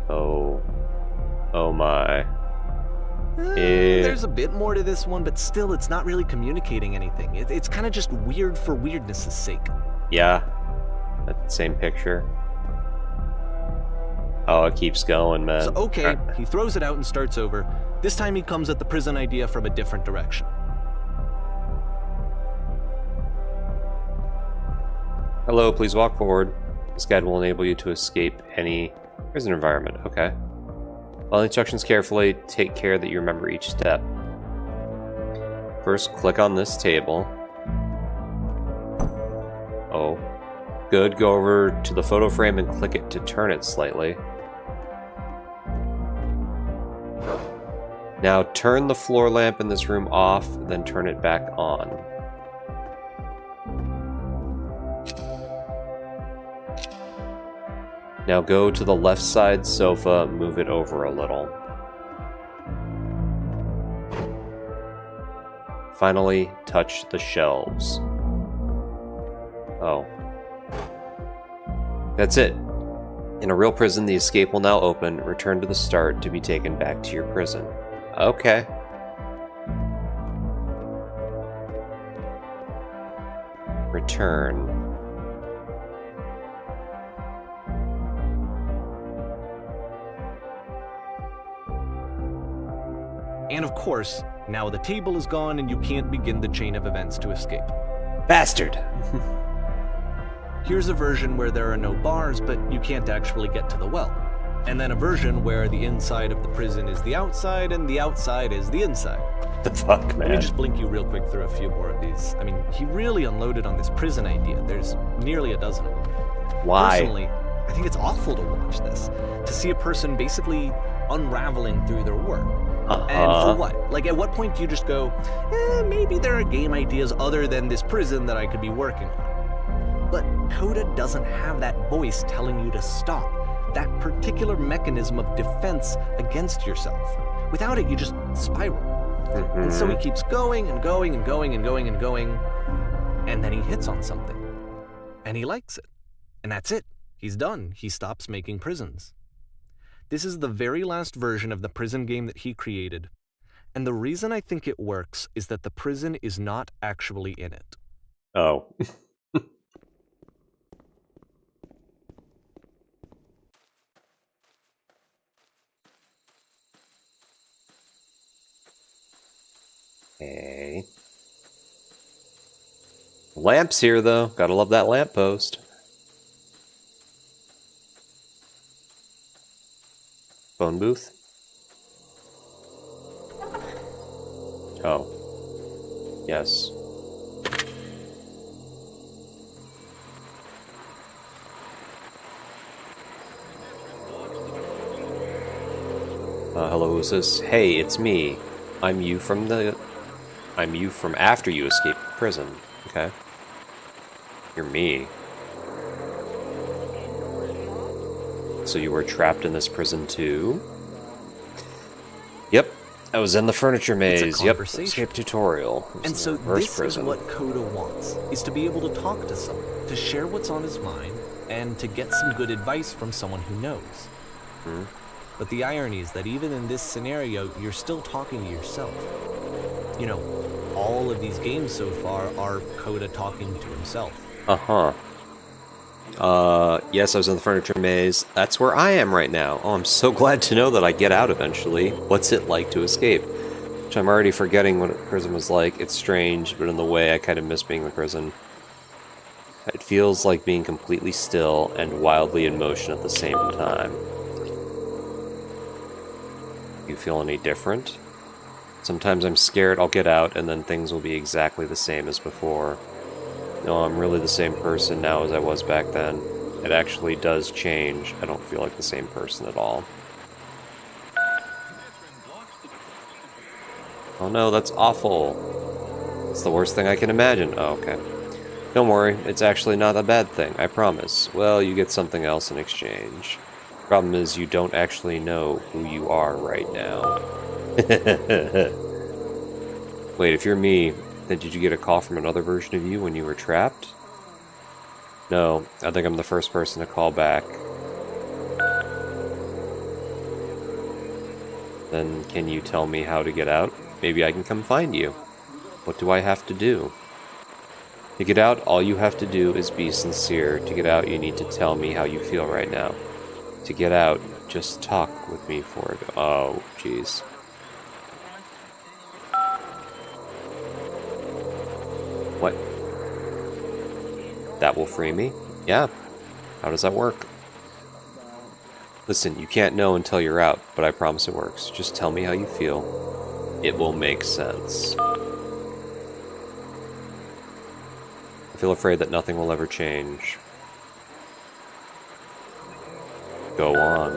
A: Oh. Oh my.
B: There's a bit more to this one, but still, it's not really communicating anything. It's kind of just weird for weirdness' sake.
A: Yeah. That same picture. Oh, it keeps going, man.
B: So, okay, he throws it out and starts over. This time he comes at the prison idea from a different direction.
A: Hello, please walk forward. This guide will enable you to escape any prison environment. Okay. Follow the instructions carefully. Take care that you remember each step. First, click on this table. Oh. Good. Go over to the photo frame and click it to turn it slightly. Now turn the floor lamp in this room off, then turn it back on. Now go to the left side sofa, move it over a little. Finally, touch the shelves. Oh. That's it. In a real prison, the escape will now open. Return to the start to be taken back to your prison. Okay. Return.
B: And of course, now the table is gone and you can't begin the chain of events to escape.
A: Bastard!
B: Here's a version where there are no bars, but you can't actually get to the well. And then a version where the inside of the prison is the outside and the outside is the inside.
A: The fuck, man?
B: Let me just blink you real quick through a few more of these. I mean, he really unloaded on this prison idea. There's nearly a dozen of them.
A: Why?
B: Personally, I think it's awful to watch this. To see a person basically unraveling through their work. And for what? Like, at what point do you just go, maybe there are game ideas other than this prison that I could be working on? But Coda doesn't have that voice telling you to stop. That particular mechanism of defense against yourself. Without it, you just spiral. And so he keeps going and going and going and going and going, and then he hits on something. And he likes it. And that's it. He's done. He stops making prisons. This is the very last version of the prison game that he created. And the reason I think it works is that the prison is not actually in it.
A: Oh. Hey. Lamp's here, though. Gotta love that lamppost. Phone booth? Oh. Yes. Hello, who's this? Hey, it's me. I'm you from after you escaped prison. Okay. You're me. So you were trapped in this prison too? Yep. I was in the furniture maze. Yep. Escape tutorial.
B: And so this is what Coda wants, is to be able to talk to someone, to share what's on his mind, and to get some good advice from someone who knows. But the irony is that even in this scenario, you're still talking to yourself. You know, all of these games so far are Coda talking to himself.
A: Yes, I was in the furniture maze. That's where I am right now. Oh, I'm so glad to know that I get out eventually. What's it like to escape? Which I'm already forgetting what prison was like. It's strange, but in the way I kind of miss being in the prison. It feels like being completely still and wildly in motion at the same time. You feel any different? Sometimes I'm scared I'll get out and then things will be exactly the same as before. No, I'm really the same person now as I was back then. It actually does change. I don't feel like the same person at all. Oh no, that's awful. It's the worst thing I can imagine. Oh, okay. Don't worry, it's actually not a bad thing, I promise. Well, you get something else in exchange. Problem is, you don't actually know who you are right now. Wait, if you're me, then did you get a call from another version of you when you were trapped? No, I think I'm the first person to call back. Then can you tell me how to get out? Maybe I can come find you. What do I have to do? To get out, all you have to do is be sincere. To get out, you need to tell me how you feel right now. To get out, just talk with me for it. Oh, jeez. What? That will free me? Yeah. How does that work? Listen, you can't know until you're out, but I promise it works. Just tell me how you feel. It will make sense. I feel afraid that nothing will ever change. Go on.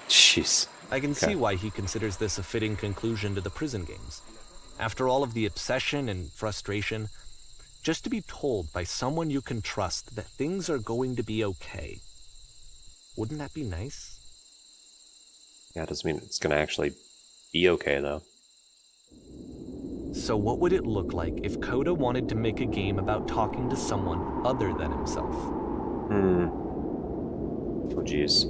A: Jeez.
B: I can see why he considers this a fitting conclusion to the prison games. After all of the obsession and frustration, just to be told by someone you can trust that things are going to be okay. Wouldn't that be nice?
A: Yeah, it doesn't mean it's going to actually be okay, though.
B: So what would it look like if Coda wanted to make a game about talking to someone other than himself?
A: Oh, jeez.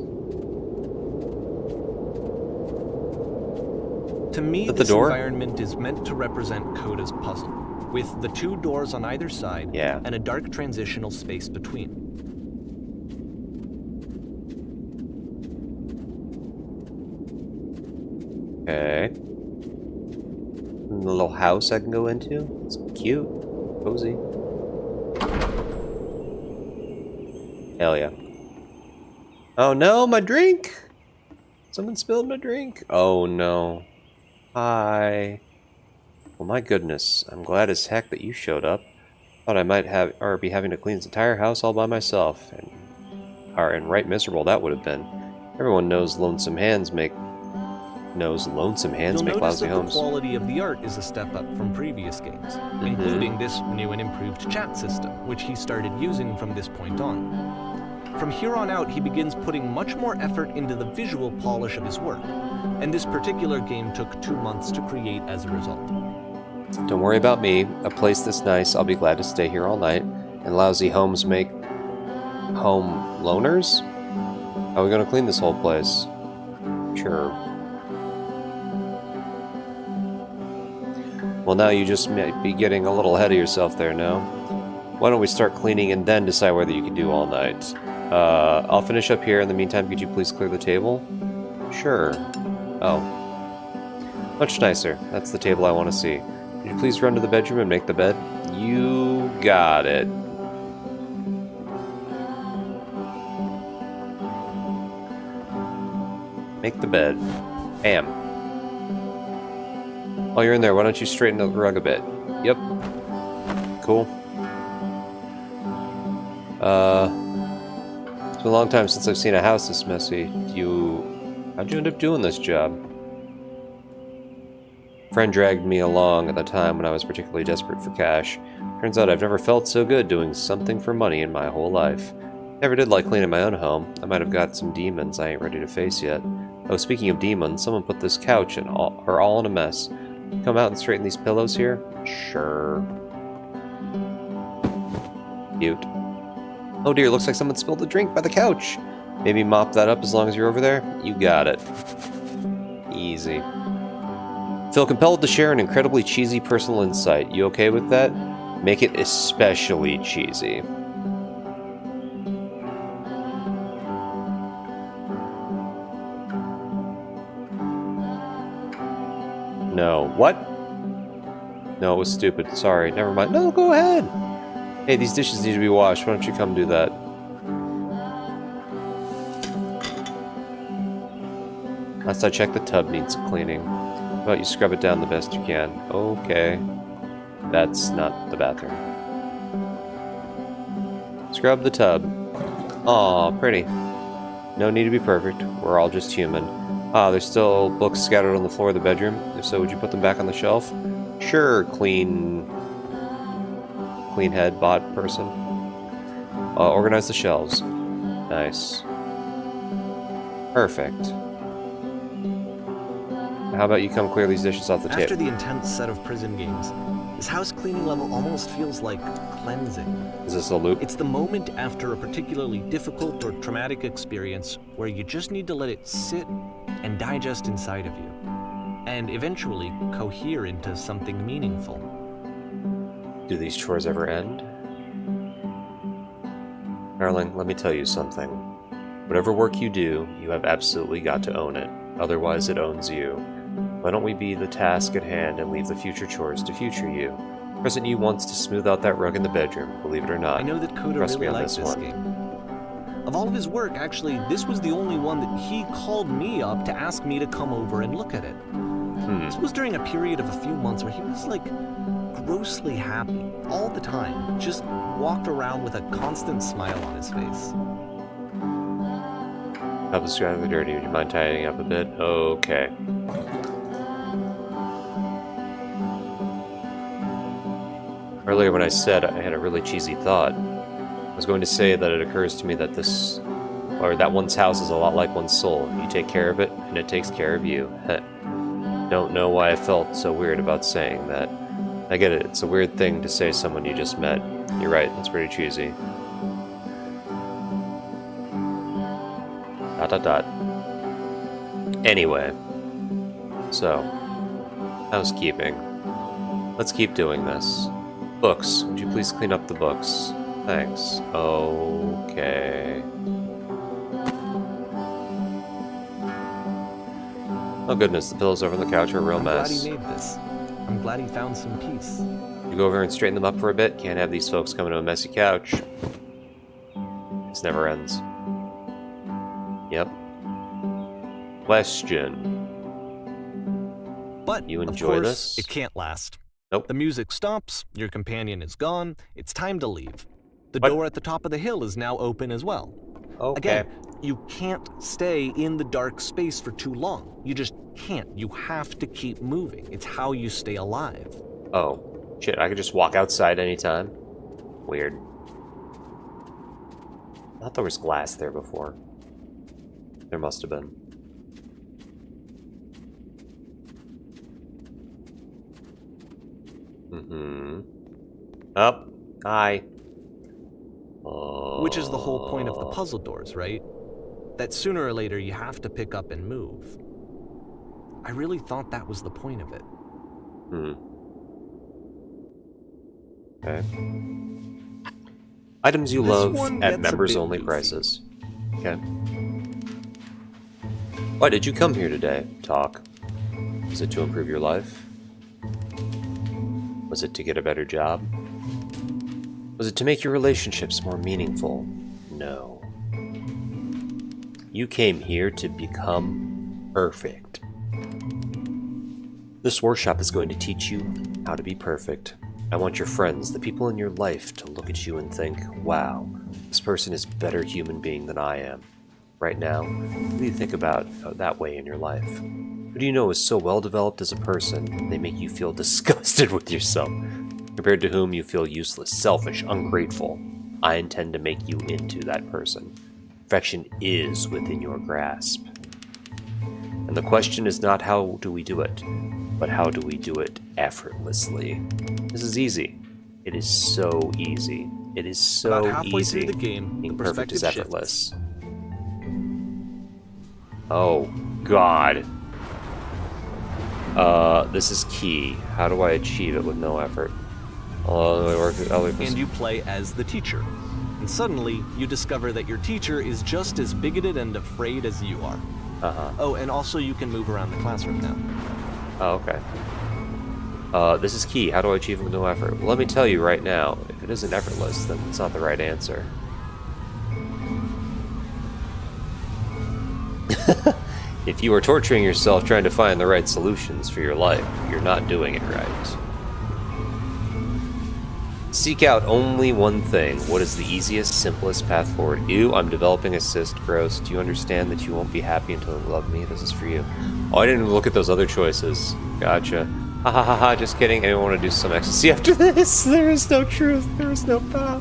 B: To me,
A: the
B: this
A: door?
B: environment is meant to represent Coda's puzzle, with the two doors on either side and a dark transitional space between.
A: Okay. And the little house I can go into? It's cute. Cozy. Hell yeah. Oh no, my drink! Someone spilled my drink. Oh no. Hi. Well, my goodness. I'm glad as heck that you showed up. Thought I might be having to clean this entire house all by myself. And right miserable that would have been. Everyone knows lonesome hands make lousy homes.
B: You'll notice that the quality of the art is a step up from previous games, including this new and improved chat system, which he started using from this point on. From here on out, he begins putting much more effort into the visual polish of his work, and this particular game took 2 months to create as a result.
A: Don't worry about me. A place this nice, I'll be glad to stay here all night. And lousy homes make home loners? How are we gonna clean this whole place? Sure. Well, now you just might be getting a little ahead of yourself there, no? Why don't we start cleaning and then decide whether you can do all night? I'll finish up here. In the meantime, could you please clear the table? Sure. Oh. Much nicer. That's the table I want to see. Could you please run to the bedroom and make the bed? You got it. Make the bed. Bam. While you're in there, why don't you straighten the rug a bit? Yep. Cool. It's been a long time since I've seen a house this messy. How'd you end up doing this job? A friend dragged me along at the time when I was particularly desperate for cash. Turns out I've never felt so good doing something for money in my whole life. Never did like cleaning my own home. I might have got some demons I ain't ready to face yet. Oh, speaking of demons, someone put this couch and all in a mess. Come out and straighten these pillows here? Sure. Cute. Oh dear, looks like someone spilled a drink by the couch. Maybe mop that up as long as you're over there? You got it. Easy. Feel compelled to share an incredibly cheesy personal insight. You okay with that? Make it especially cheesy. No. What? No, it was stupid. Sorry. Never mind. No, go ahead. Hey, these dishes need to be washed. Why don't you come do that? Last I checked, the tub needs cleaning. How about you scrub it down the best you can? Okay. That's not the bathroom. Scrub the tub. Aw, pretty. No need to be perfect. We're all just human. Ah, there's still books scattered on the floor of the bedroom. If so, would you put them back on the shelf? Sure, clean head bot person. Organize the shelves. Nice. Perfect. How about you come clear these dishes off the table?
B: After the intense set of prison games, this house cleaning level almost feels like cleansing.
A: Is this a loop?
B: It's the moment after a particularly difficult or traumatic experience where you just need to let it sit and digest inside of you, and eventually cohere into something meaningful.
A: Do these chores ever end? Darling, let me tell you something. Whatever work you do, you have absolutely got to own it. Otherwise, it owns you. Why don't we be the task at hand and leave the future chores to future you? Present you wants to smooth out that rug in the bedroom, believe it or not.
B: I know that Coda
A: Trust me
B: really
A: on
B: liked this
A: one.
B: game. Of all of his work, actually, this was the only one that he called me up to ask me to come over and look at it. This was during a period of a few months where he was like grossly happy all the time. Just walked around with a constant smile on his face.
A: Help us rather dirty. Would you mind tidying up a bit? Okay. Earlier when I said I had a really cheesy thought, I was going to say that it occurs to me that that one's house is a lot like one's soul. You take care of it, and it takes care of you. Don't know why I felt so weird about saying that. I get it, it's a weird thing to say to someone you just met. You're right, that's pretty cheesy. ... Anyway. So, housekeeping. Let's keep doing this. Books. Would you please clean up the books? Thanks. Okay. Oh goodness, the pillows over on the couch are a real mess.
B: I'm glad he made this. I'm glad he found some peace.
A: You go over and straighten them up for a bit? Can't have these folks coming to a messy couch. This never ends. Yep. Question.
B: But,
A: You
B: of
A: enjoy
B: course,
A: this?
B: it can't last.
A: Nope.
B: The music stops, your companion is gone, it's time to leave. The
A: What?
B: door at the top of the hill is now open as well.
A: Okay.
B: Again, you can't stay in the dark space for too long. You just can't. You have to keep moving. It's how you stay alive.
A: Oh. Shit, I could just walk outside anytime? Weird. I thought there was glass there before. There must have been. Up. Hi.
B: Which is the whole point of the puzzle doors, right? That sooner or later you have to pick up and move. I really thought that was the point of it.
A: Okay. Items you
B: This
A: love
B: one
A: at
B: gets a
A: members-only
B: bit
A: prices. Okay. Why did you come here today? Talk. Is it to improve your life? Was it to get a better job? Was it to make your relationships more meaningful? No. You came here to become perfect. This workshop is going to teach you how to be perfect. I want your friends, the people in your life, to look at you and think, wow, this person is a better human being than I am. Right now, who do you think about that way in your life? Who do you know is so well developed as a person, they make you feel disgusted with yourself, compared to whom you feel useless, selfish, ungrateful? I intend to make you into that person. Perfection is within your grasp. And the question is not how do we do it, but how do we do it effortlessly? This is easy. It is so easy. It is so
B: About halfway
A: easy.
B: through the game,
A: Being
B: the
A: perfect is
B: perspective
A: effortless. Oh, God. This is key. How do I achieve it with no effort?
B: And you play as the teacher. And suddenly, you discover that your teacher is just as bigoted and afraid as you are. Oh, and also you can move around the classroom now.
A: Oh, okay. This is key. How do I achieve it with no effort? Well, let me tell you right now, if it isn't effortless, then it's not the right answer. If you are torturing yourself trying to find the right solutions for your life, you're not doing it right. Seek out only one thing. What is the easiest, simplest path forward? Ew, I'm developing a cyst. Gross. Do you understand that you won't be happy until you love me? This is for you. Oh, I didn't even look at those other choices. Gotcha. Ha ha ha ha, just kidding. Anyone want to do some ecstasy after this? There is no truth. There is no path.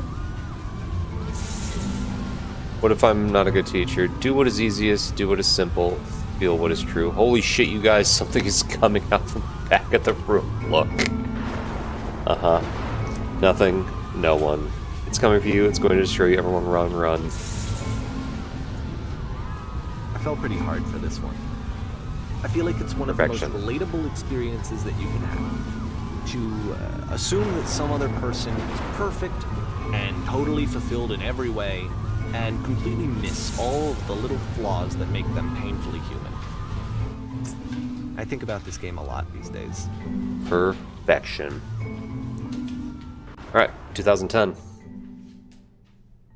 A: What if I'm not a good teacher? Do what is easiest, do what is simple, feel what is true. Holy shit, you guys, something is coming out from the back of the room. Look. Uh-huh. Nothing. No one. It's coming for you. It's going to destroy you. Everyone run, run.
B: I felt pretty hard for this one. I feel like it's one of the most relatable experiences that you can have. To assume that some other person is perfect and totally fulfilled in every way, and completely miss all of the little flaws that make them painfully human. I think about this game a lot these days.
A: Perfection. Alright, 2010.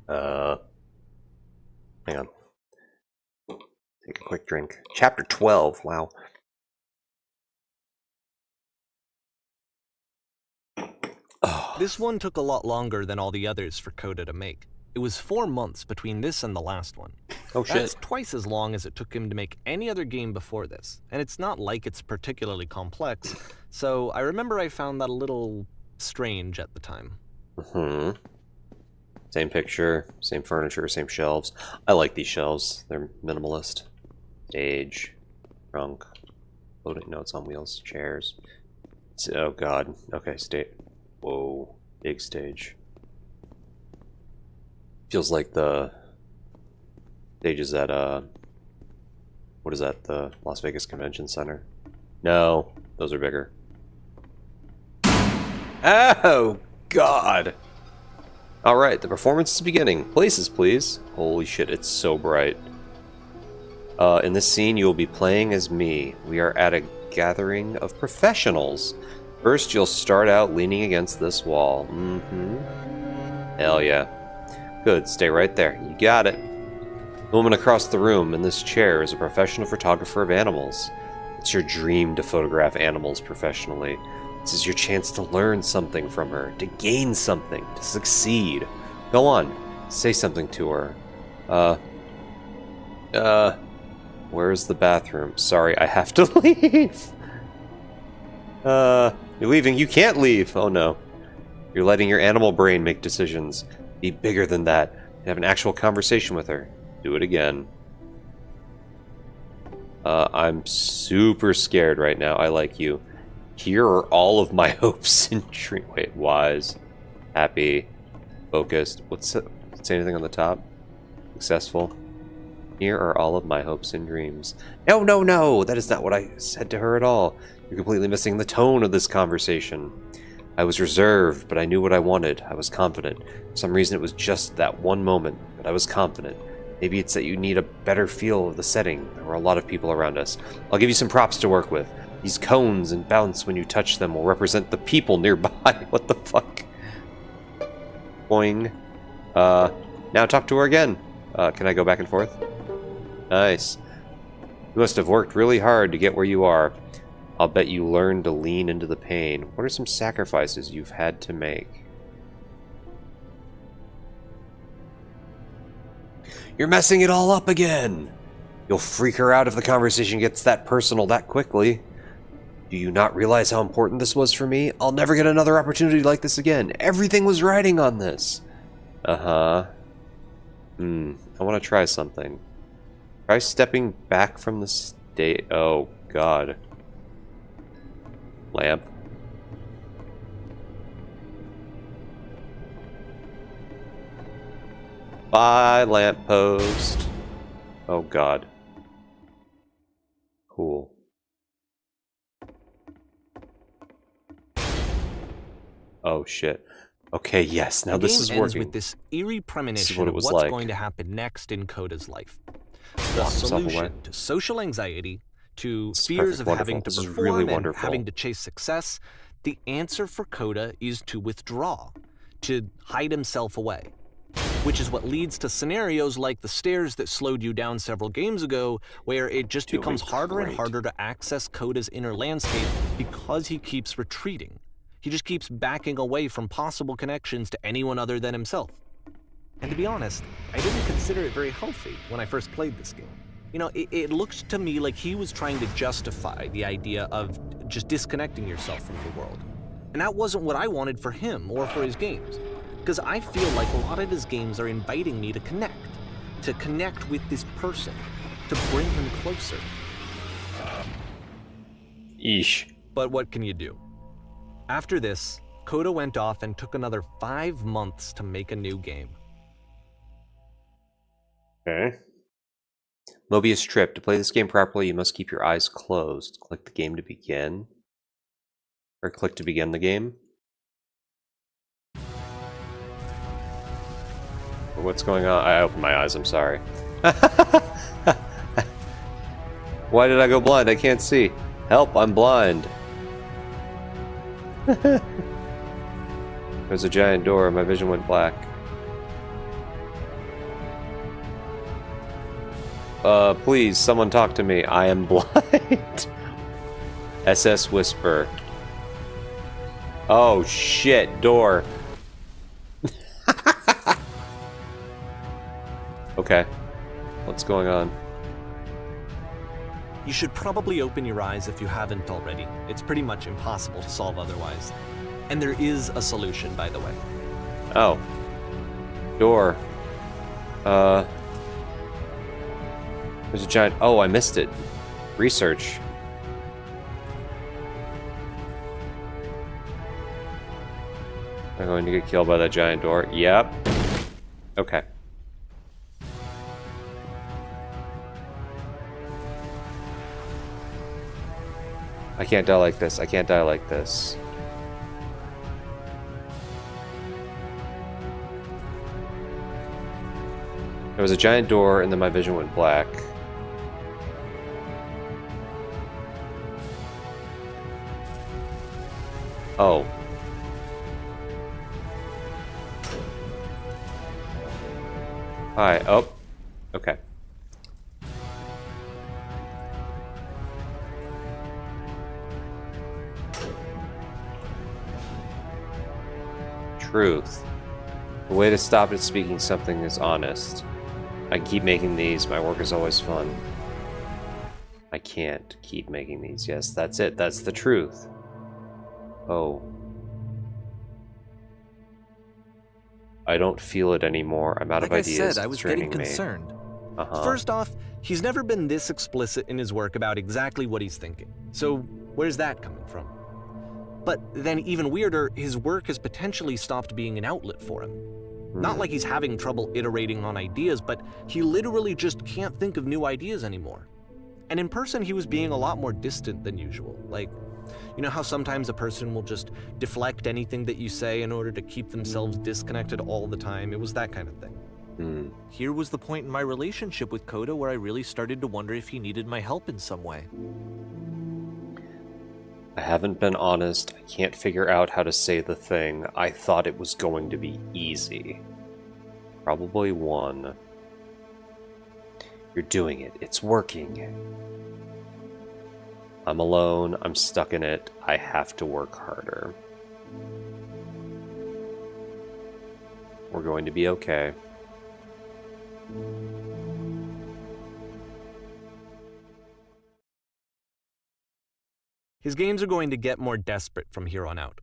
A: Hang on. Take a quick drink. Chapter 12, wow.
B: Oh. This one took a lot longer than all the others for Coda to make. It was 4 months between this and the last one.
A: Oh shit.
B: That's twice as long as it took him to make any other game before this. And it's not like it's particularly complex, so I remember I found that a little strange at the time.
A: Mm-hmm. Same picture, same furniture, same shelves. I like these shelves. They're minimalist. Stage. Trunk. Loading notes on wheels. Chairs. Oh god. Okay, stage. Whoa. Big stage. Feels like the stages at what is that, the Las Vegas Convention Center? No, those are bigger. Oh god. Alright, the performance is beginning. Places, please. Holy shit, it's so bright. In this scene, you will be playing as me. We are at a gathering of professionals. First, you'll start out leaning against this wall. Mm-hmm. Hell yeah. Good, stay right there. You got it. The woman across the room in this chair is a professional photographer of animals. It's your dream to photograph animals professionally. This is your chance to learn something from her, to gain something, to succeed. Go on, say something to her. Where's the bathroom? Sorry, I have to leave. You're leaving. You can't leave. Oh no. You're letting your animal brain make decisions. Be bigger than that. Have an actual conversation with her. Do it again. I'm super scared right now. I like you. Here are all of my hopes and dreams. Wait, wise, happy, focused. Say anything on the top? Successful. Here are all of my hopes and dreams. No, no, no! That is not what I said to her at all. You're completely missing the tone of this conversation. I was reserved, but I knew what I wanted. I was confident. For some reason, it was just that one moment, but I was confident. Maybe it's that you need a better feel of the setting. There were a lot of people around us. I'll give you some props to work with. These cones and bounce when you touch them will represent the people nearby. What the fuck? Boing. Now talk to her again. Can I go back and forth? Nice. You must have worked really hard to get where you are. I'll bet you learned to lean into the pain. What are some sacrifices you've had to make? You're messing it all up again! You'll freak her out if the conversation gets that personal that quickly. Do you not realize how important this was for me? I'll never get another opportunity like this again. Everything was riding on this. Uh-huh. I want to try something. Try stepping back from the stage. Oh, God. Lamp. Bye, lamppost. Oh, God. Cool. Oh, shit. Okay, yes, now this is working.
B: The game ends with this eerie premonition of what's going to happen next in Coda's life. The solution to social anxiety, to fears of having to perform and having to chase success, the answer for Coda is to withdraw, to hide himself away. Which is what leads to scenarios like the stairs that slowed you down several games ago, where it just becomes harder and harder to access Coda's inner landscape because he keeps retreating. He just keeps backing away from possible connections to anyone other than himself. And to be honest, I didn't consider it very healthy when I first played this game. You know, it looked to me like he was trying to justify the idea of just disconnecting yourself from the world. And that wasn't what I wanted for him or for his games. Because I feel like a lot of his games are inviting me to connect with this person, to bring him closer.
A: Eesh.
B: But what can you do? After this, Coda went off and took another 5 months to make a new game.
A: Okay. Mobius Trip. To play this game properly, you must keep your eyes closed. Click the game to begin. Or click to begin the game. What's going on? I opened my eyes, I'm sorry. Why did I go blind? I can't see. Help, I'm blind. There's a giant door, my vision went black. Please, someone talk to me. I am blind. SS Whisper. Oh shit, door. Okay. What's going on?
B: You should probably open your eyes if you haven't already. It's pretty much impossible to solve otherwise. And there is a solution, by the way.
A: Oh. Door. There's a giant... Oh, I missed it. Research. Am I going to get killed by that giant door? Yep. Okay. I can't die like this. I can't die like this. There was a giant door, and then my vision went black. Oh. Hi. Oh. Okay. Truth. The way to stop it speaking something is honest. I keep making these. My work is always fun. I can't keep making these. Yes, that's it. That's the truth. Oh. I don't feel it anymore. I'm out of ideas.
B: Like I said, I was
A: It's
B: getting
A: draining me.
B: concerned.
A: Uh-huh.
B: First off, he's never been this explicit in his work about exactly what he's thinking. So where's that coming from? But then even weirder, his work has potentially stopped being an outlet for him. Not like he's having trouble iterating on ideas, but he literally just can't think of new ideas anymore. And in person, he was being a lot more distant than usual. Like, you know how sometimes a person will just deflect anything that you say in order to keep themselves disconnected all the time? It was that kind of thing. Here was the point in my relationship with Coda where I really started to wonder if he needed my help in some way.
A: I haven't been honest. I can't figure out how to say the thing. I thought it was going to be easy. Probably one. You're doing it. It's working. I'm alone. I'm stuck in it. I have to work harder. We're going to be okay.
B: His games are going to get more desperate from here on out.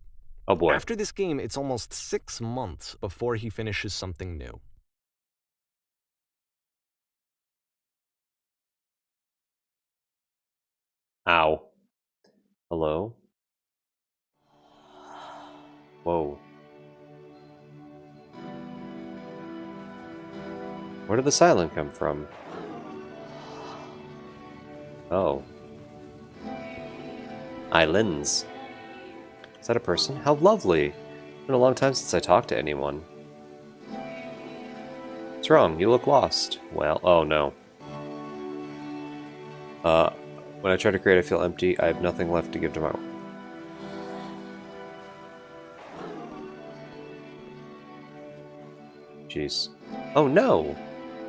A: Oh boy.
B: After this game, it's almost 6 months before he finishes something new.
A: Ow. Hello? Whoa. Where did the silent come from? Oh. Islands. Is that a person? How lovely! It's been a long time since I talked to anyone. What's wrong? You look lost. Well, oh no. When I try to create, I feel empty. I have nothing left to give to my... Jeez. Oh no!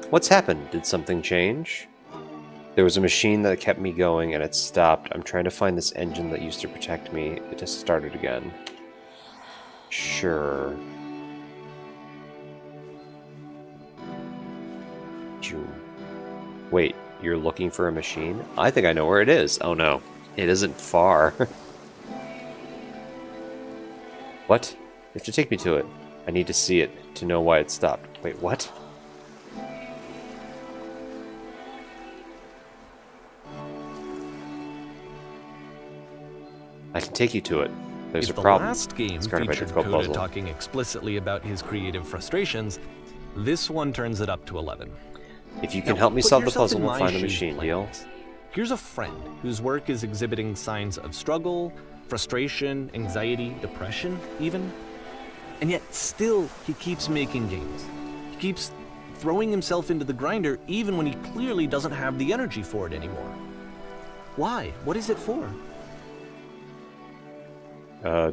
A: What's happened? Did something change? There was a machine that kept me going and it stopped. I'm trying to find this engine that used to protect me. It just started again. Sure. June. Wait, you're looking for a machine? I think I know where it is. Oh no, it isn't far. What? You have to take me to it. I need to see it to know why it stopped. Wait, what? I can take you to it. There's a problem.
B: If the last game
A: It's guarded by a
B: featured
A: difficult
B: Coda
A: puzzle.
B: talking explicitly about his creative frustrations, this one turns it up to 11.
A: If you can
B: Now,
A: help me
B: put
A: solve the
B: yourself
A: puzzle,
B: in
A: we'll
B: my
A: find the
B: shoes,
A: machine, deal?
B: players. Here's a friend whose work is exhibiting signs of struggle, frustration, anxiety, depression, even. And yet, still, he keeps making games. He keeps throwing himself into the grinder even when he clearly doesn't have the energy for it anymore. Why? What is it for?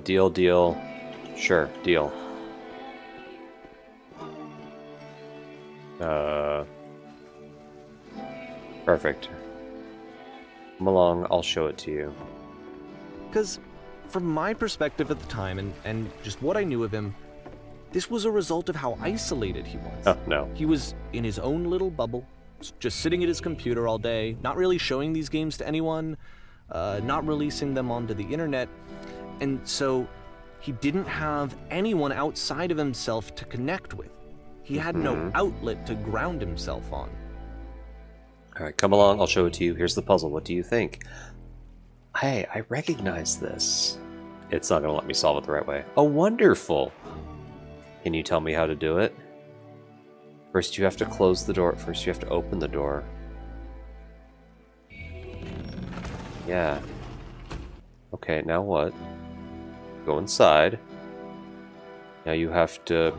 A: Deal. Sure, deal. Perfect. Come along, I'll show it to you.
B: Because, from my perspective at the time, and just what I knew of him, this was a result of how isolated he was.
A: Oh, no.
B: He was in his own little bubble, just sitting at his computer all day, not really showing these games to anyone, not releasing them onto the internet, and so he didn't have anyone outside of himself to connect with. He had no outlet to ground himself on.
A: Alright, come along, I'll show it to you. Here's the puzzle, what do you think? Hey, I recognize this. It's not going to let me solve it the right way. Oh, wonderful! Can you tell me how to do it? First you have to close the door. First you have to open the door. Yeah. Okay, now what? Go inside. Now you have to...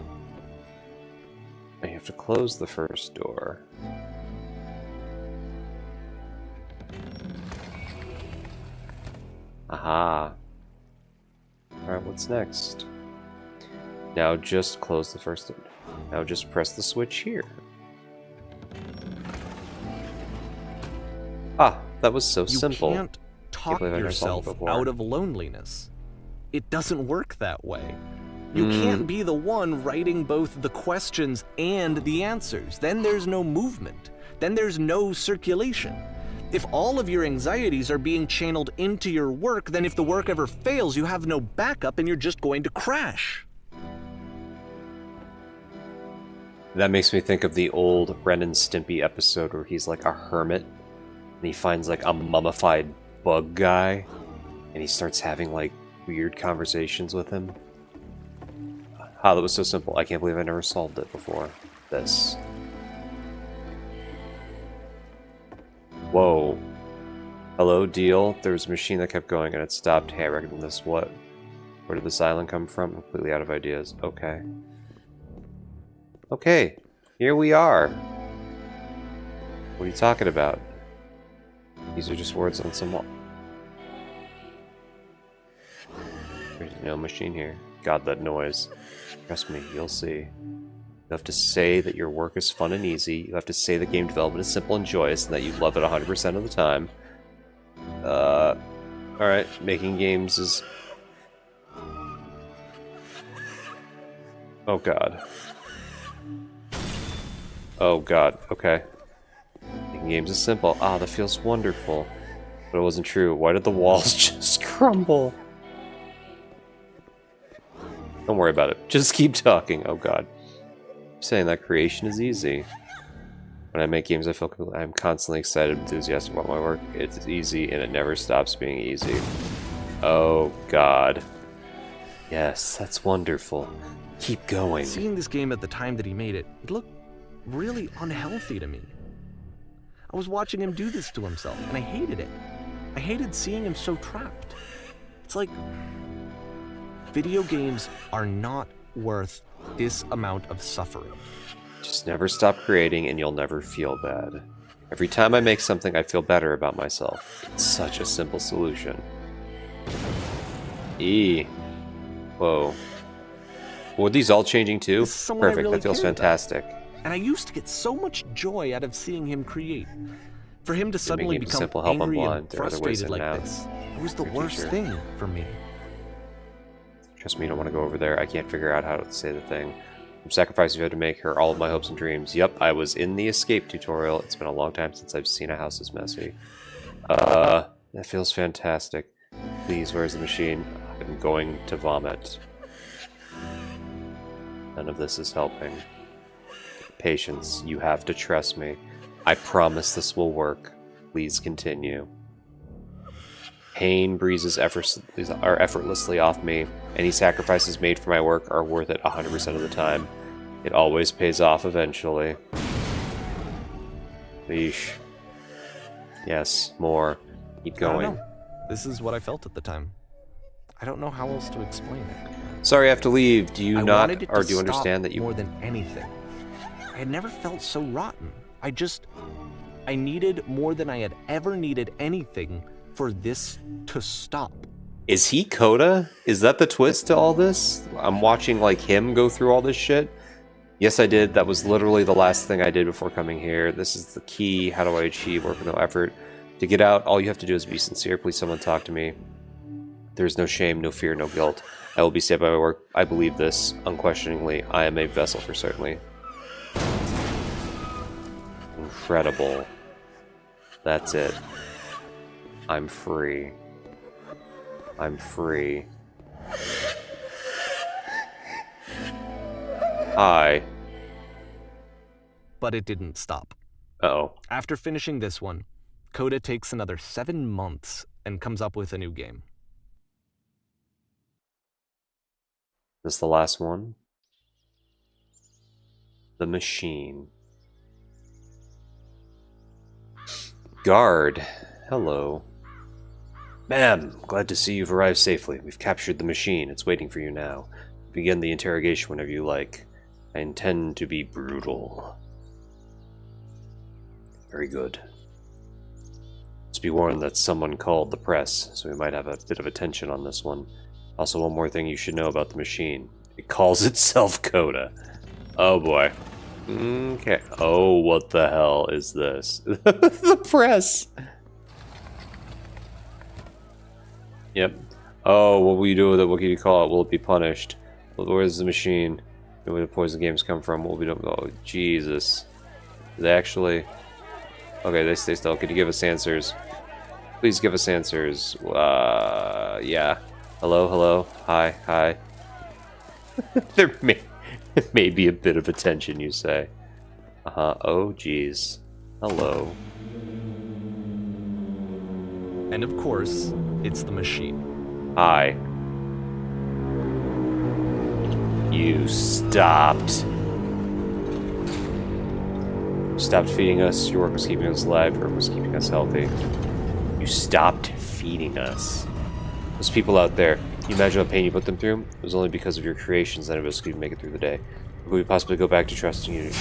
A: Now you have to close the first door. Aha. Alright, what's next? Now just close the first... Now just press the switch here. Ah, that was so simple.
B: You can't talk
A: believe I never solved
B: yourself
A: it before.
B: out of loneliness. It doesn't work that way. You can't be the one writing both the questions and the answers. Then there's no movement. Then there's no circulation. If all of your anxieties are being channeled into your work, then if the work ever fails, you have no backup and you're just going to crash.
A: That makes me think of the old Ren and Stimpy episode where he's like a hermit and he finds like a mummified bug guy and he starts having like weird conversations with him. Ah, that was so simple. I can't believe I never solved it before this. Whoa. Hello, deal. There was a machine that kept going and it stopped. Hey, I reckon this what? Where did this island come from? Completely out of ideas. Okay. Okay, here we are. What are you talking about? These are just words on some wall. There's no machine here. God, that noise. Trust me, you'll see. You have to say that your work is fun and easy. You have to say that game development is simple and joyous and that you love it 100% of the time. Alright, making games is... Oh god. Oh god, okay. Making games is simple. Ah, that feels wonderful. But it wasn't true. Why did the walls just crumble? Don't worry about it. Just keep talking. Oh god. I'm saying that creation is easy. When I make games, I feel I'm constantly excited and enthusiastic about my work. It's easy and it never stops being easy. Oh god. Yes, that's wonderful. Keep going.
B: Seeing this game at the time that he made it, it looked really unhealthy to me. I was watching him do this to himself, and I hated it. I hated seeing him so trapped. It's like, video games are not worth this amount of suffering.
A: Just never stop creating and you'll never feel bad. Every time I make something, I feel better about myself. It's such a simple solution. E. Whoa. Were these all changing too?
B: This is someone I
A: Perfect,
B: really
A: that feels
B: care about.
A: fantastic.
B: And I used to get so much joy out of seeing him create. For him to suddenly
A: games
B: become
A: simple, help 'em
B: angry
A: blind.
B: and
A: There are other ways
B: frustrated
A: in
B: like
A: and out.
B: this, it was the
A: Your
B: worst
A: teacher.
B: thing for me.
A: Trust me, you don't want to go over there. I can't figure out how to say the thing. From sacrifice you had to make her all of my hopes and dreams. Yep, I was in the escape tutorial. It's been a long time since I've seen a house this messy. That feels fantastic. Please, where's the machine? I'm going to vomit. None of this is helping. Patience, you have to trust me. I promise this will work. Please continue. Pain breezes effortlessly off me. Any sacrifices made for my work are worth it 100% of the time. It always pays off eventually. Yeesh. Yes, more. Keep
B: I don't
A: going.
B: know. This is what I felt at the time. I don't know how else to explain it.
A: Sorry, I have to leave. Do you
B: I
A: not,
B: wanted it
A: or
B: to
A: do you
B: stop
A: understand that you...
B: more than anything. I had never felt so rotten. I needed more than I had ever needed anything for this to stop.
A: Is he Coda? Is that the twist to all this? I'm watching, like, him go through all this shit? Yes, I did. That was literally the last thing I did before coming here. This is the key. How do I achieve work with no effort? To get out, all you have to do is be sincere. Please, someone talk to me. There is no shame, no fear, no guilt. I will be saved by my work. I believe this. Unquestioningly, I am a vessel for certainly. Incredible. That's it. I'm free. I'm free. Hi.
B: But it didn't stop.
A: Uh-oh.
B: After finishing this one, Coda takes another 7 months and comes up with a new game.
A: This the last one? The machine. Guard. Hello. Ma'am, glad to see you've arrived safely. We've captured the machine. It's waiting for you now. Begin the interrogation whenever you like. I intend to be brutal. Very good. Just be warned that someone called the press, so we might have a bit of attention on this one. Also, one more thing you should know about the machine. It calls itself Coda. Oh boy. Okay. Oh, what the hell is this? The press! Yep. Oh, what will you do with it? What can you call it? Will it be punished? Where's the machine? Where the poison games come from? What will we do? Oh, Jesus. They actually... Okay, they stay still. Could you give us answers? Please give us answers. Yeah. Hello, hello. Hi, hi. There may be a bit of attention, you say. Uh-huh. Oh, geez. Hello.
B: And of course, it's the machine.
A: Hi. You stopped. Stopped feeding us. Your work was keeping us alive. Your work was keeping us healthy. You stopped feeding us. Those people out there, can you imagine what pain you put them through? It was only because of your creations that it was going to make it through the day. Could we possibly go back to trusting you?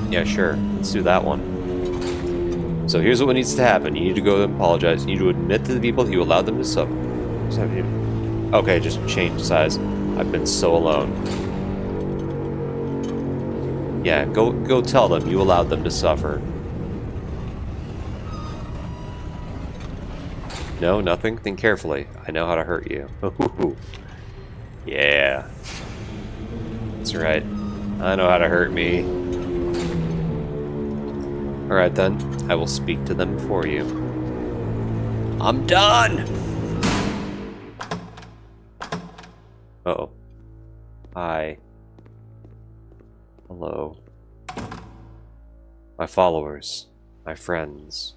A: Yeah, sure. Let's do that one. So here's what needs to happen. You need to go and apologize. You need to admit to the people that you allowed them to suffer. Okay, just change size. I've been so alone. Yeah, go tell them you allowed them to suffer. No, nothing? Think carefully. I know how to hurt you. Yeah. That's right. I know how to hurt me. Alright then. I will speak to them for you. I'm done! Uh-oh. Hi. Hello. My followers. My friends.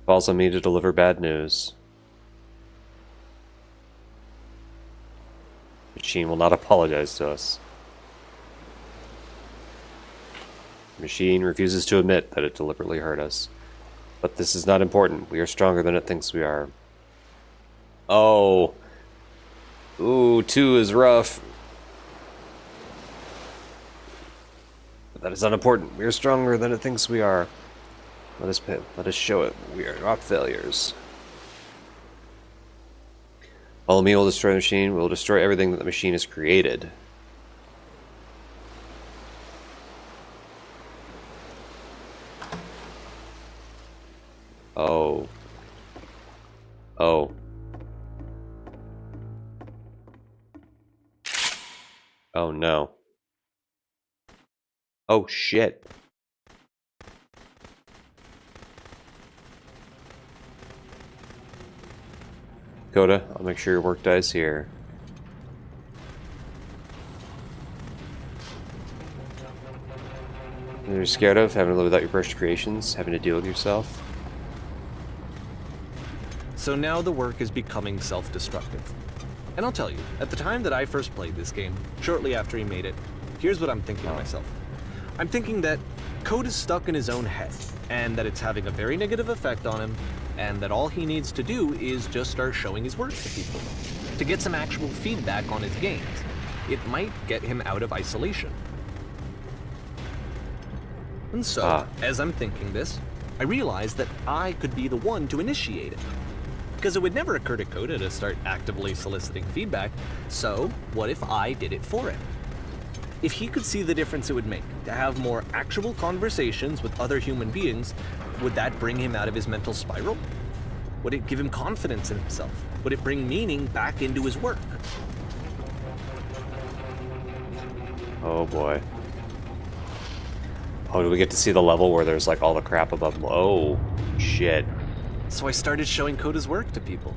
A: Falls on me to deliver bad news. The machine will not apologize to us. The machine refuses to admit that it deliberately hurt us. But this is not important. We are stronger than it thinks we are. Oh. Ooh, 2 is rough. But that is unimportant. We are stronger than it thinks we are. Let us show it. We are not failures. Follow me, we'll destroy the machine. We'll destroy everything that the machine has created. Oh. Oh. Oh no. Oh shit. Coda. I'll make sure your work dies here. You're scared of having to live without your brushed creations, having to deal with yourself?
B: So now the work is becoming self-destructive. And I'll tell you, at the time that I first played this game, shortly after he made it, here's what I'm thinking to myself. I'm thinking that Code is stuck in his own head, and that it's having a very negative effect on him, and that all he needs to do is just start showing his work to people, to get some actual feedback on his games. It might get him out of isolation. And so, as I'm thinking this, I realize that I could be the one to initiate it. Because it would never occur to Coda to start actively soliciting feedback, so what if I did it for him? If he could see the difference it would make to have more actual conversations with other human beings, would that bring him out of his mental spiral? Would it give him confidence in himself? Would it bring meaning back into his work?
A: Oh boy. Oh, do we get to see the level where there's like all the crap above? Oh, shit.
B: So I started showing Coda's work to people.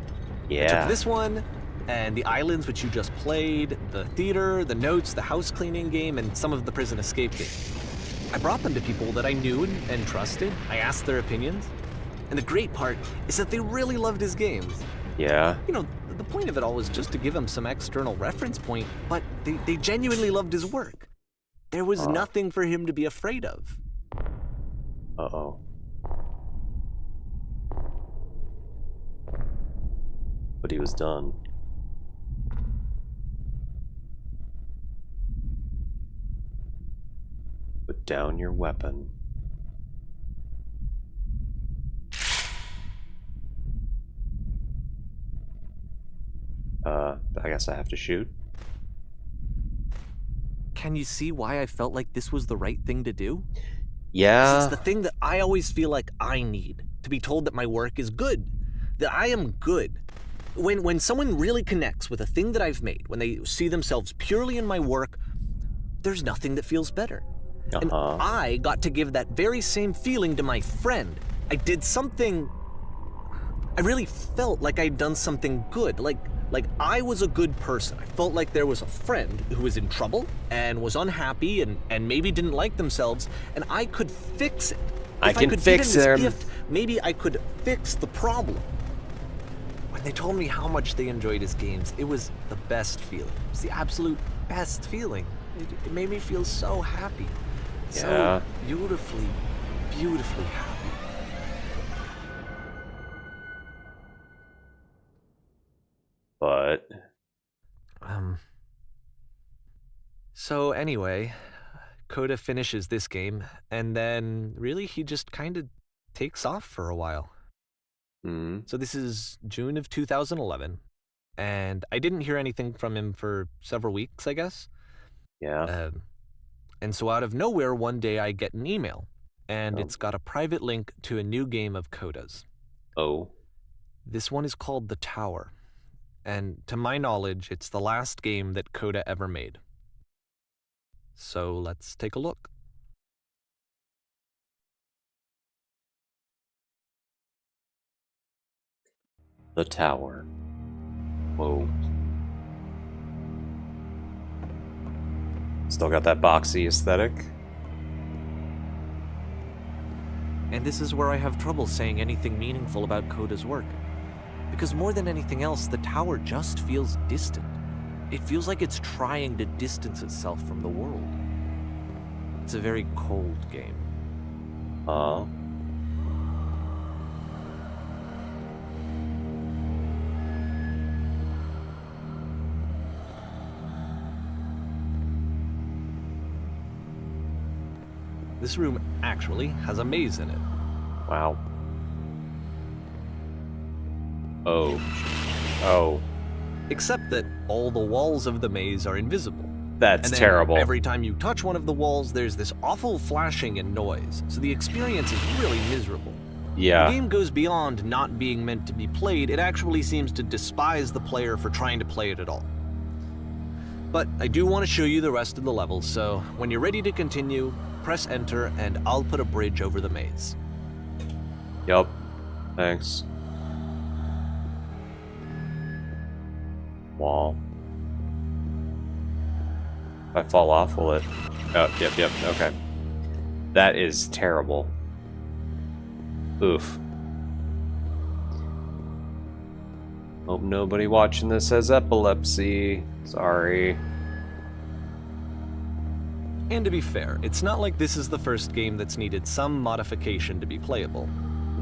A: Yeah.
B: I took this one, and the islands which you just played, the theater, the notes, the house cleaning game, and some of the prison escape games. I brought them to people that I knew and trusted. I asked their opinions. And the great part is that they really loved his games.
A: Yeah.
B: You know, the point of it all was just to give him some external reference point, but they genuinely loved his work. There was nothing for him to be afraid of.
A: Uh-oh. But he was done. Put down your weapon. I guess I have to shoot.
B: Can you see why I felt like this was the right thing to do?
A: Yeah.
B: It's the thing that I always feel like I need, to be told that my work is good, that I am good. When someone really connects with a thing that I've made, when they see themselves purely in my work, there's nothing that feels better. And I got to give that very same feeling to my friend. I did something, I really felt like I'd done something good, like I was a good person. I felt like there was a friend who was in trouble and was unhappy and maybe didn't like themselves, and I could fix it.
A: I can fix them.
B: Gift, maybe I could fix the problem. When they told me how much they enjoyed his games, it was the best feeling. It was the absolute best feeling. It made me feel so happy.
A: Yeah.
B: So beautifully, beautifully happy.
A: But...
B: So anyway, Coda finishes this game, and then really he just kind of takes off for a while. So this is June of 2011, and I didn't hear anything from him for several weeks, I guess.
A: Yeah.
B: And so out of nowhere, one day I get an email, and it's got a private link to a new game of Coda's.
A: Oh.
B: This one is called The Tower, and to my knowledge, it's the last game that Coda ever made. So let's take a look.
A: The Tower. Whoa. Still got that boxy aesthetic.
B: And this is where I have trouble saying anything meaningful about Coda's work. Because more than anything else, the tower just feels distant. It feels like it's trying to distance itself from the world. It's a very cold game. This room actually has a maze in it.
A: Wow. Oh. Oh.
B: Except that all the walls of the maze are invisible.
A: That's
B: and then
A: terrible.
B: Every time you touch one of the walls, there's this awful flashing and noise, so the experience is really miserable.
A: Yeah.
B: The game goes beyond not being meant to be played. It actually seems to despise the player for trying to play it at all. But I do want to show you the rest of the levels, so when you're ready to continue, press enter and I'll put a bridge over the maze.
A: Yup. Thanks. Wall. If I fall off, will it... Oh, yep, okay. That is terrible. Oof. Hope nobody watching this has epilepsy. Sorry.
B: And to be fair, it's not like this is the first game that's needed some modification to be playable.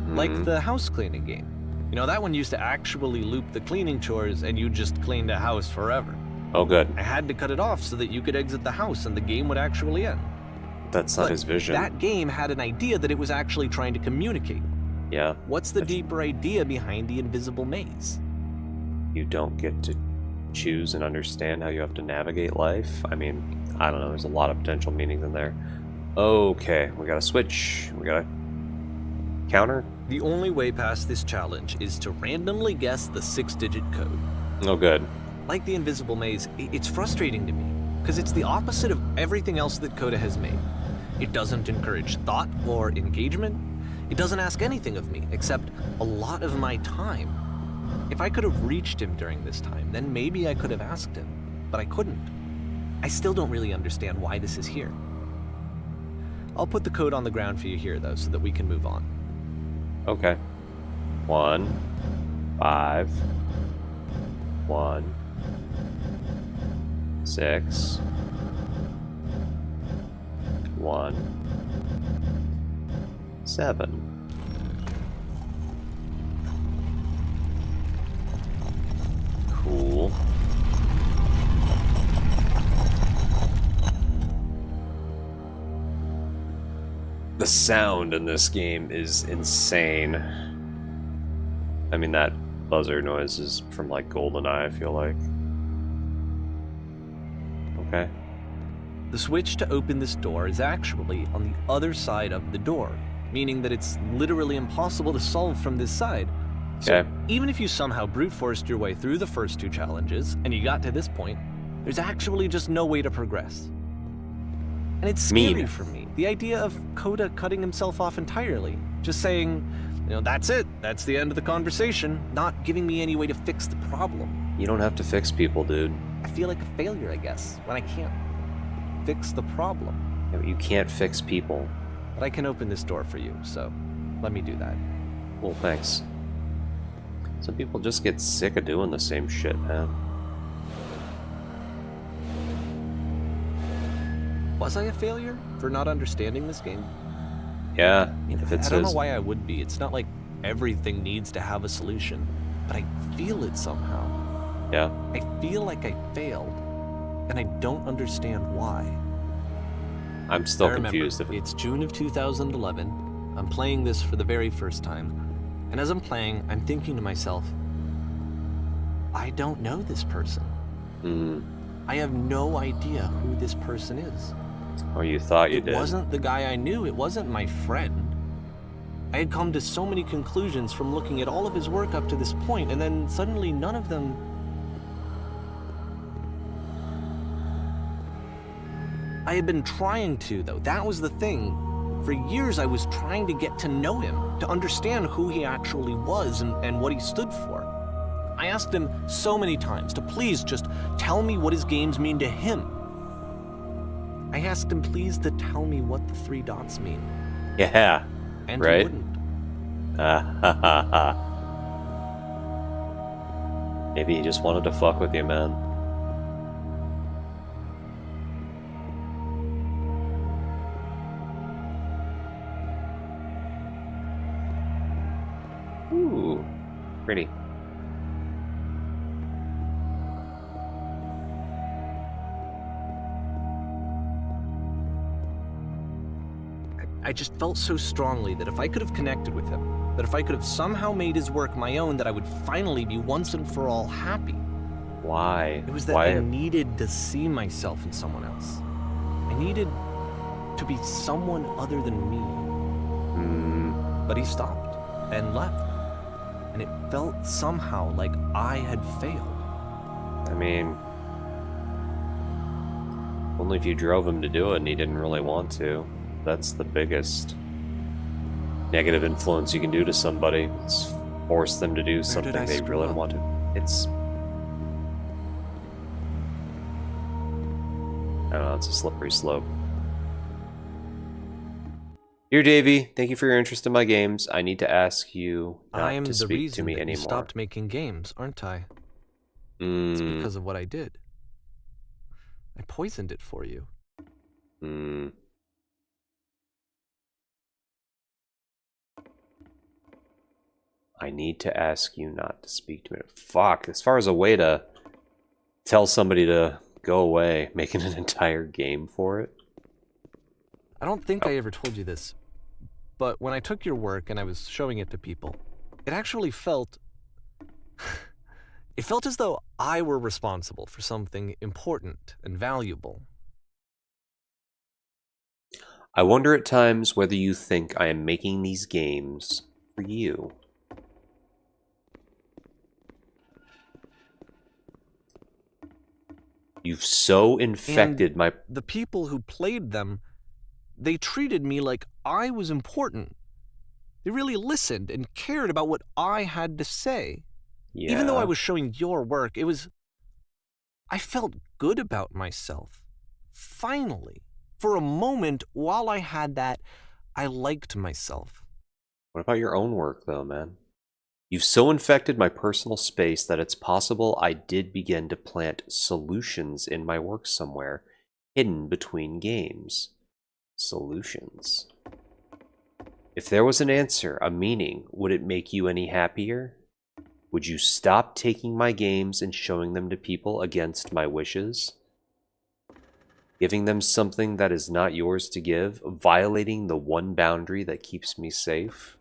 B: Like the house cleaning game. You know, that one used to actually loop the cleaning chores and you just cleaned a house forever.
A: Oh, good.
B: I had to cut it off so that you could exit the house and the game would actually end.
A: That's not his vision.
B: That game had an idea that it was actually trying to communicate.
A: Yeah.
B: What's the deeper idea behind the invisible maze?
A: You don't get to choose and understand how you have to navigate life. I mean, I don't know. There's a lot of potential meanings in there. Okay, we gotta switch. We gotta counter.
B: The only way past this challenge is to randomly guess the 6-digit code.
A: Oh, good.
B: Like the invisible maze, it's frustrating to me, because it's the opposite of everything else that Coda has made. It doesn't encourage thought or engagement. It doesn't ask anything of me, except a lot of my time. If I could have reached him during this time, then maybe I could have asked him, but I couldn't. I still don't really understand why this is here. I'll put the code on the ground for you here, though, so that we can move on.
A: Okay. 1, 5, 1, 6, 1, 7. Cool. The sound in this game is insane. I mean, that buzzer noise is from like GoldenEye, I feel like. Okay.
B: The switch to open this door is actually on the other side of the door, meaning that it's literally impossible to solve from this side. So
A: Okay.
B: even if you somehow brute forced your way through the first 2 challenges, and you got to this point, there's actually just no way to progress. And it's scary
A: Mean.
B: for me. The idea of Coda cutting himself off entirely, just saying, you know, that's it, that's the end of the conversation, not giving me any way to fix the problem.
A: You don't have to fix people, dude.
B: I feel like a failure, I guess, when I can't fix the problem.
A: You can't fix people.
B: But I can open this door for you, so let me do that.
A: Well, thanks. Some people just get sick of doing the same shit, man.
B: Was I a failure for not understanding this game?
A: Yeah,
B: I
A: it
B: don't know
A: says...
B: why I would be. It's not like everything needs to have a solution, but I feel it somehow.
A: Yeah.
B: I feel like I failed, and I don't understand why.
A: I'm still
B: I remember,
A: confused.
B: It's June of 2011. I'm playing this for the very first time, and as I'm playing, I'm thinking to myself, I don't know this person. I have no idea who this person is.
A: Oh, you thought you did.
B: It wasn't the guy I knew. It wasn't my friend. I had come to so many conclusions from looking at all of his work up to this point, and then suddenly none of them... I had been trying to, though. That was the thing. For years, I was trying to get to know him, to understand who he actually was and what he stood for. I asked him so many times to please just tell me what his games mean to him. I asked him please to tell me what the 3 dots mean.
A: Yeah.
B: And
A: right?
B: he wouldn't.
A: Maybe he just wanted to fuck with you, man. Ooh, pretty.
B: I just felt so strongly that if I could have connected with him, that if I could have somehow made his work my own, that I would finally be once and for all happy.
A: Why?
B: It was that
A: Why?
B: I needed to see myself in someone else. I needed to be someone other than me. But he stopped and left. And it felt somehow like I had failed.
A: I mean, only if you drove him to do it and he didn't really want to. That's the biggest negative influence you can do to somebody. It's force them to do something
B: I
A: they
B: screw
A: really
B: up?
A: want to. It's I don't know, it's a slippery slope. Dear Davey, thank you for your interest in my games. I need to ask you not to speak to me anymore.
B: I'm the reason that you stopped making games, aren't I? It's because of what I did. I poisoned it for you.
A: I need to ask you not to speak to me. Fuck, as far as a way to tell somebody to go away, making an entire game for it.
B: I don't think I ever told you this, but when I took your work and I was showing it to people, it actually felt... it felt as though I were responsible for something important and valuable.
A: I wonder at times whether you think I am making these games for you. You've so infected
B: the people who played them, they treated me like I was important. They really listened and cared about what I had to say.
A: Yeah.
B: Even though I was showing your work, I felt good about myself. Finally. For a moment, while I had that, I liked myself.
A: What about your own work, though, man? You've so infected my personal space that it's possible I did begin to plant solutions in my work somewhere, hidden between games. Solutions. If there was an answer, a meaning, would it make you any happier? Would you stop taking my games and showing them to people against my wishes? Giving them something that is not yours to give, violating the one boundary that keeps me safe?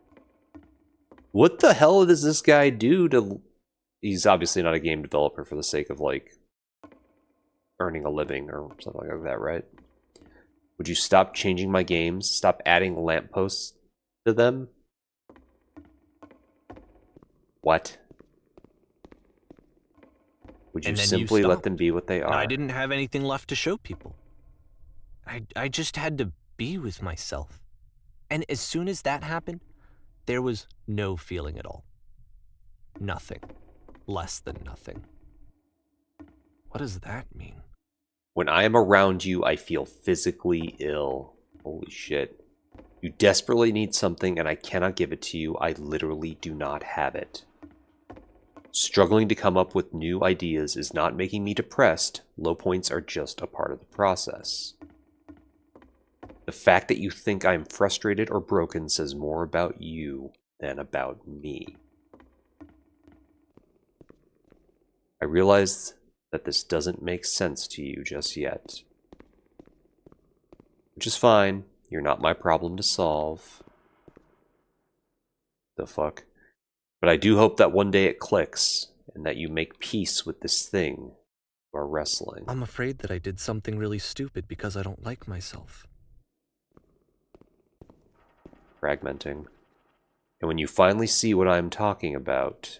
A: What the hell does this guy do to... He's obviously not a game developer for the sake of, like, earning a living or something like that, right? Would you stop changing my games? Stop adding lampposts to them? What? Would you simply let them be what they are?
B: I didn't have anything left to show people. I just had to be with myself. And as soon as that happened, there was no feeling at all. Nothing. Less than nothing. What does that mean?
A: When I am around you, I feel physically ill. Holy shit. You desperately need something and I cannot give it to you. I literally do not have it. Struggling to come up with new ideas is not making me depressed. Low points are just a part of the process. The fact that you think I am frustrated or broken says more about you than about me. I realize that this doesn't make sense to you just yet. Which is fine. You're not my problem to solve. The fuck? But I do hope that one day it clicks, and that you make peace with this thing you are wrestling.
B: I'm afraid that I did something really stupid because I don't like myself.
A: Fragmenting. And when you finally see what I'm talking about,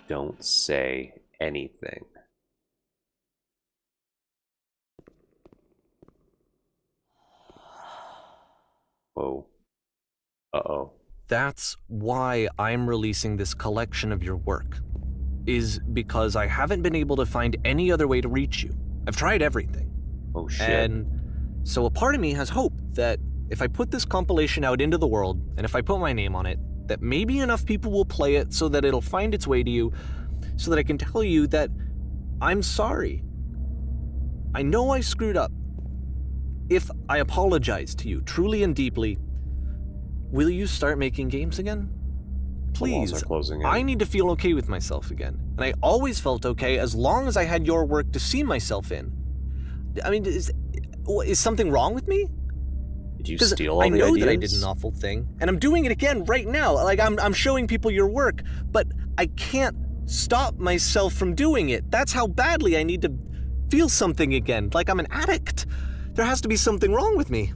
A: don't say anything. Whoa. Uh-oh.
B: That's why I'm releasing this collection of your work, is because I haven't been able to find any other way to reach you. I've tried everything.
A: Oh shit.
B: And so a part of me has hope that if I put this compilation out into the world, and if I put my name on it, that maybe enough people will play it so that it'll find its way to you, so that I can tell you that I'm sorry. I know I screwed up. If I apologize to you truly and deeply, will you start making games again? Please.
A: The walls are closing in.
B: I need to feel okay with myself again. And I always felt okay as long as I had your work to see myself in. I mean, is something wrong with me?
A: Did you steal all the ideas?
B: I know that I did an awful thing, and I'm doing it again right now. Like, I'm showing people your work, but I can't stop myself from doing it. That's how badly I need to feel something again, like I'm an addict. There has to be something wrong with me.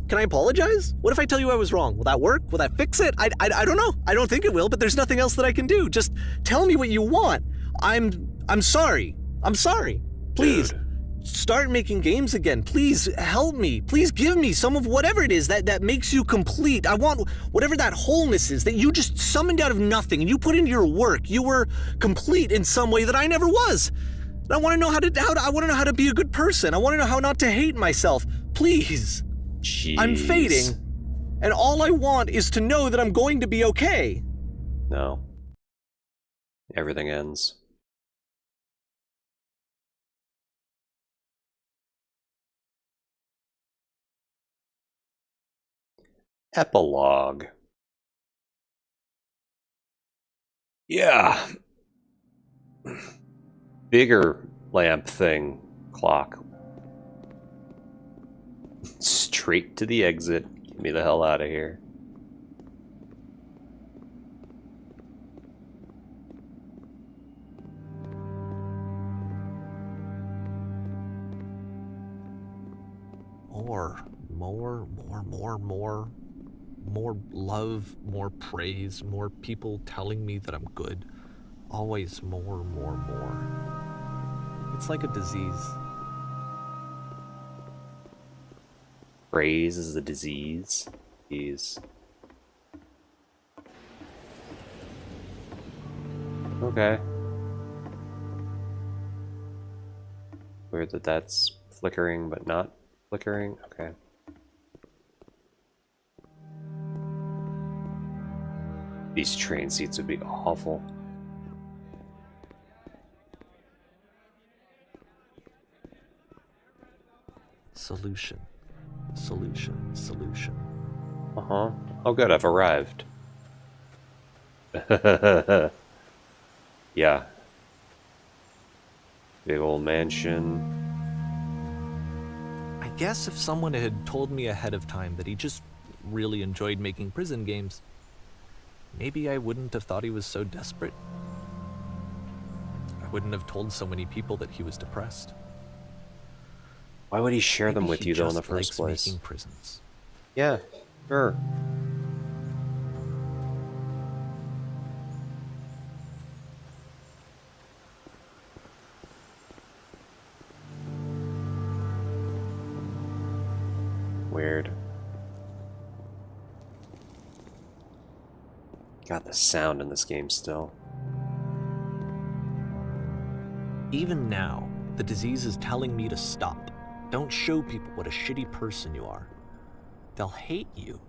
B: Can I apologize? What if I tell you I was wrong? Will that work? Will that fix it? I don't know. I don't think it will, but there's nothing else that I can do. Just tell me what you want. I'm sorry. I'm sorry. Please.
A: Dude.
B: Start making games again. Please help me. Please give me some of whatever it is that makes you complete. I want whatever that wholeness is that you just summoned out of nothing and you put into your work. You were complete in some way that I never was. I want to know I want to know how to be a good person. I want to know how not to hate myself. Please.
A: Jeez.
B: I'm fading, and all I want is to know that I'm going to be okay.
A: No. Everything ends. Epilogue. Yeah. Bigger lamp thing. Clock. Straight to the exit. Get me the hell out of here.
B: More love, more praise, more people telling me that I'm good. Always more. It's like a disease.
A: Praise is the disease. Jeez. Okay. Weird that that's flickering but not flickering. Okay. These train seats would be awful.
B: Solution.
A: Uh-huh. Oh good, I've arrived. Yeah. Big old mansion.
B: I guess if someone had told me ahead of time that he just really enjoyed making prison games, maybe I wouldn't have thought he was so desperate. I wouldn't have told so many people that he was depressed.
A: Why would he share them
B: Maybe
A: with
B: he
A: you though in the
B: just
A: first
B: likes
A: place?
B: making prisons.
A: Yeah, sure. Weird. Got the sound in this game still.
B: Even now, the disease is telling me to stop. Don't show people what a shitty person you are. They'll hate you.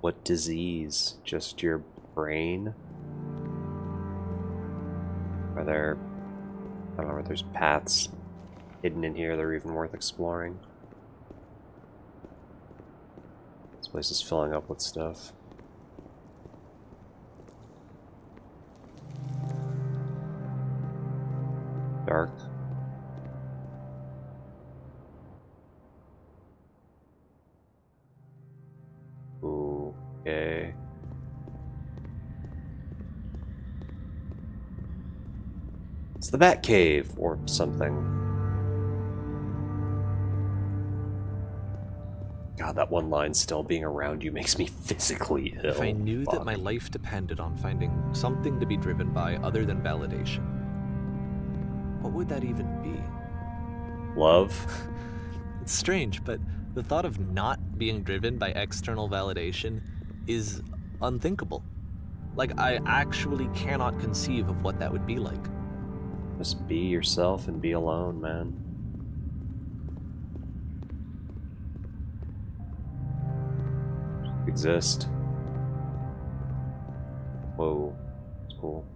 A: What disease? Just your brain? Are there... I don't know, there's paths hidden in here that are even worth exploring. This place is filling up with stuff. Dark. Ooh, okay. It's the Bat Cave or something. God, that one line still being around you makes me physically ill.
B: If I knew
A: Fuck.
B: that my life depended on finding something to be driven by other than validation, what would that even be?
A: Love?
B: It's strange, but the thought of not being driven by external validation is unthinkable. Like, I actually cannot conceive of what that would be like.
A: Just be yourself and be alone, man. Just exist. Whoa. That's cool.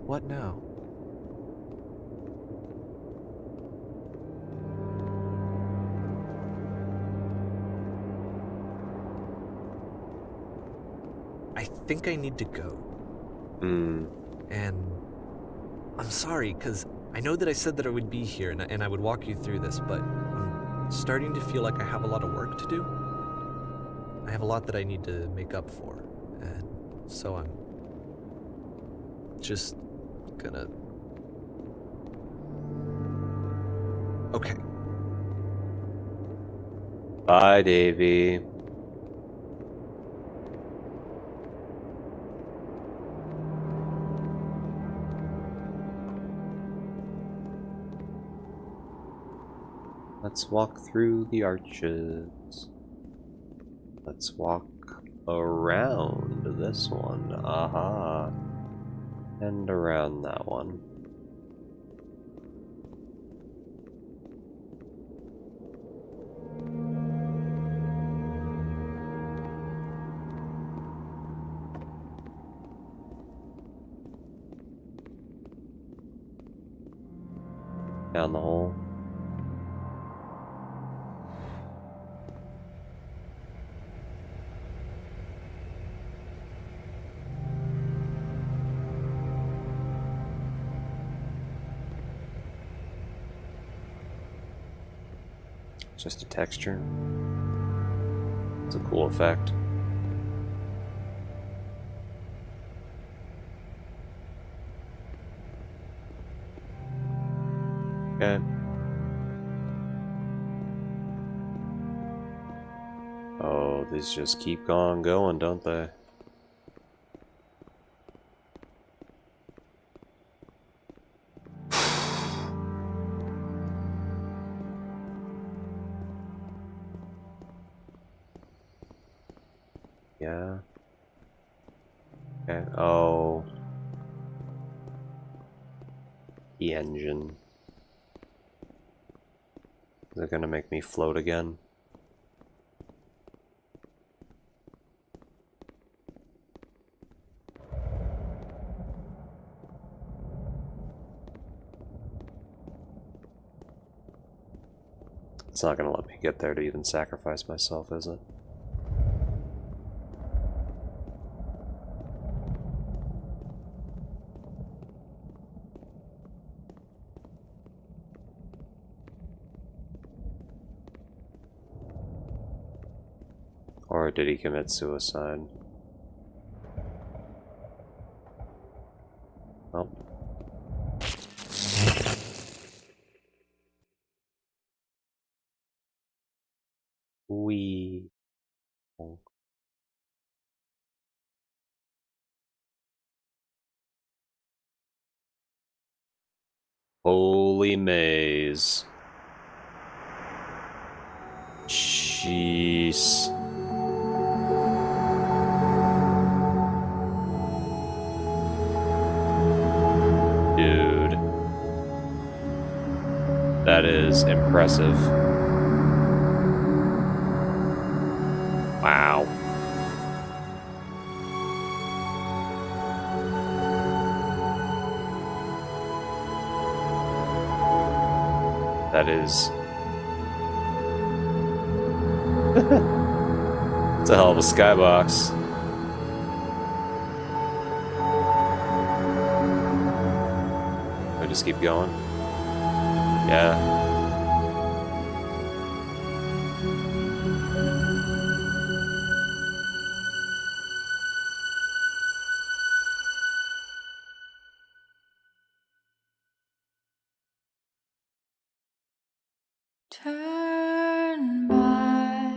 B: What now? I think I need to go. And I'm sorry, because I know that I said that I would be here and I would walk you through this, but I'm starting to feel like I have a lot of work to do. I have a lot that I need to make up for, and so I'm just gonna... Okay.
A: Bye, Davey. Let's walk through the arches. Let's walk around this one. Aha. And around that one. Down the hole. Just a texture. It's a cool effect. Okay. Oh, these just keep on going, don't they? Yeah. Okay. Oh. The engine. Is it gonna make me float again? It's not gonna let me get there to even sacrifice myself, is it? Or did he commit suicide? Well. We. Holy maze. Jeez. Dude. That is impressive. Wow. That is... It's a hell of a skybox. I just keep going. Yeah.
D: Turn back.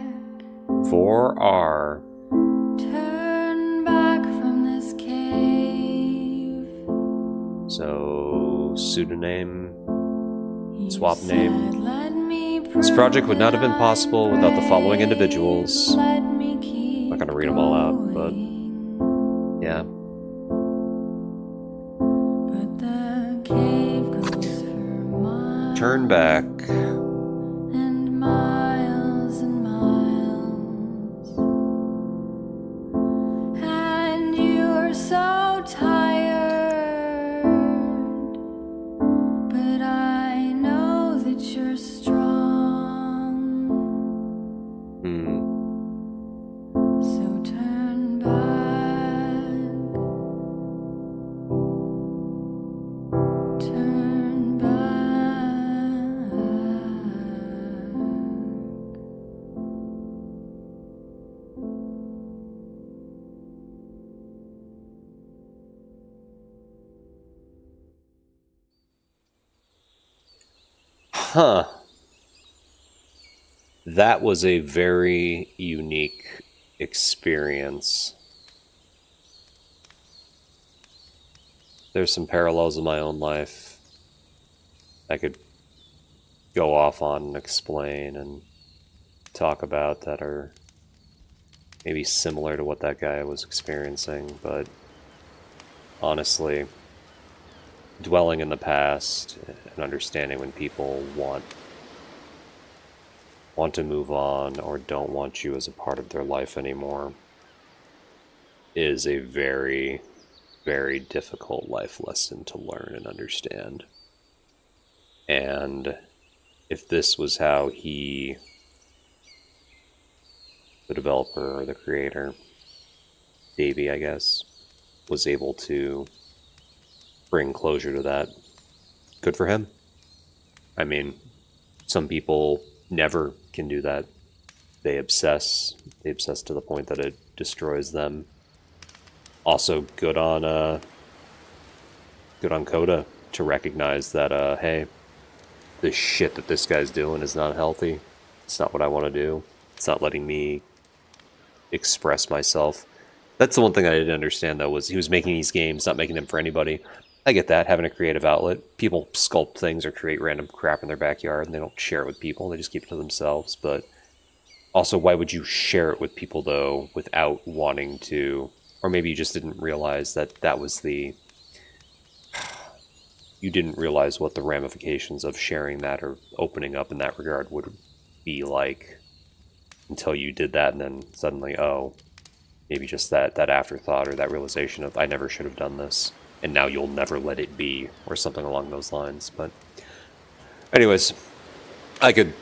A: 4R.
D: Turn back from this cave.
A: So, pseudonym,
D: You
A: swap name.
D: said, "Let me
A: This project would not have been
D: prove
A: possible
D: that
A: without the following
D: I'm
A: individuals.
D: brave. Let me keep
A: I'm not gonna read them all out, but
D: going.
A: yeah.
D: But the cave goes for miles
A: Turn back.
D: and miles and miles. And you're so tired, but I know that you're strong.
A: Hmm.
D: So turn back. Turn back.
A: Huh. That was a very unique experience. There's some parallels in my own life I could go off on and explain and talk about that are maybe similar to what that guy was experiencing, but honestly, dwelling in the past and understanding when people want to move on or don't want you as a part of their life anymore is a very, very difficult life lesson to learn and understand. And if this was how he, the developer or the creator, Davey, I guess, was able to bring closure to that, good for him. I mean, some people never can do that. They obsess to the point that it destroys them. Also, good on Coda to recognize that, hey, the shit that this guy's doing is not healthy. It's not what I want to do. It's not letting me express myself. That's the one thing I didn't understand, though, was he was making these games, not making them for anybody. I get that, having a creative outlet. People sculpt things or create random crap in their backyard, and they don't share it with people. They just keep it to themselves. But also, why would you share it with people, though, without wanting to... Or maybe you just didn't realize that was the... You didn't realize what the ramifications of sharing that or opening up in that regard would be like until you did that, and then suddenly, oh, maybe just that afterthought or that realization of, I never should have done this, and now you'll never let it be, or something along those lines. But anyways, I could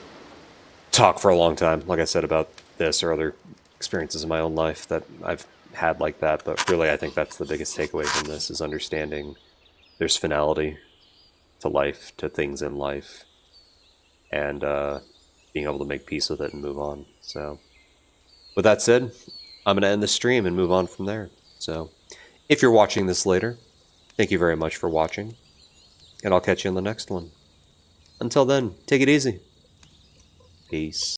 A: talk for a long time, like I said, about this or other experiences in my own life that I've had like that, but really I think that's the biggest takeaway from this, is understanding there's finality to life, to things in life, and being able to make peace with it and move on. So with that said, I'm going to end the stream and move on from there. So if you're watching this later, thank you very much for watching, and I'll catch you on the next one. Until then, take it easy. Peace.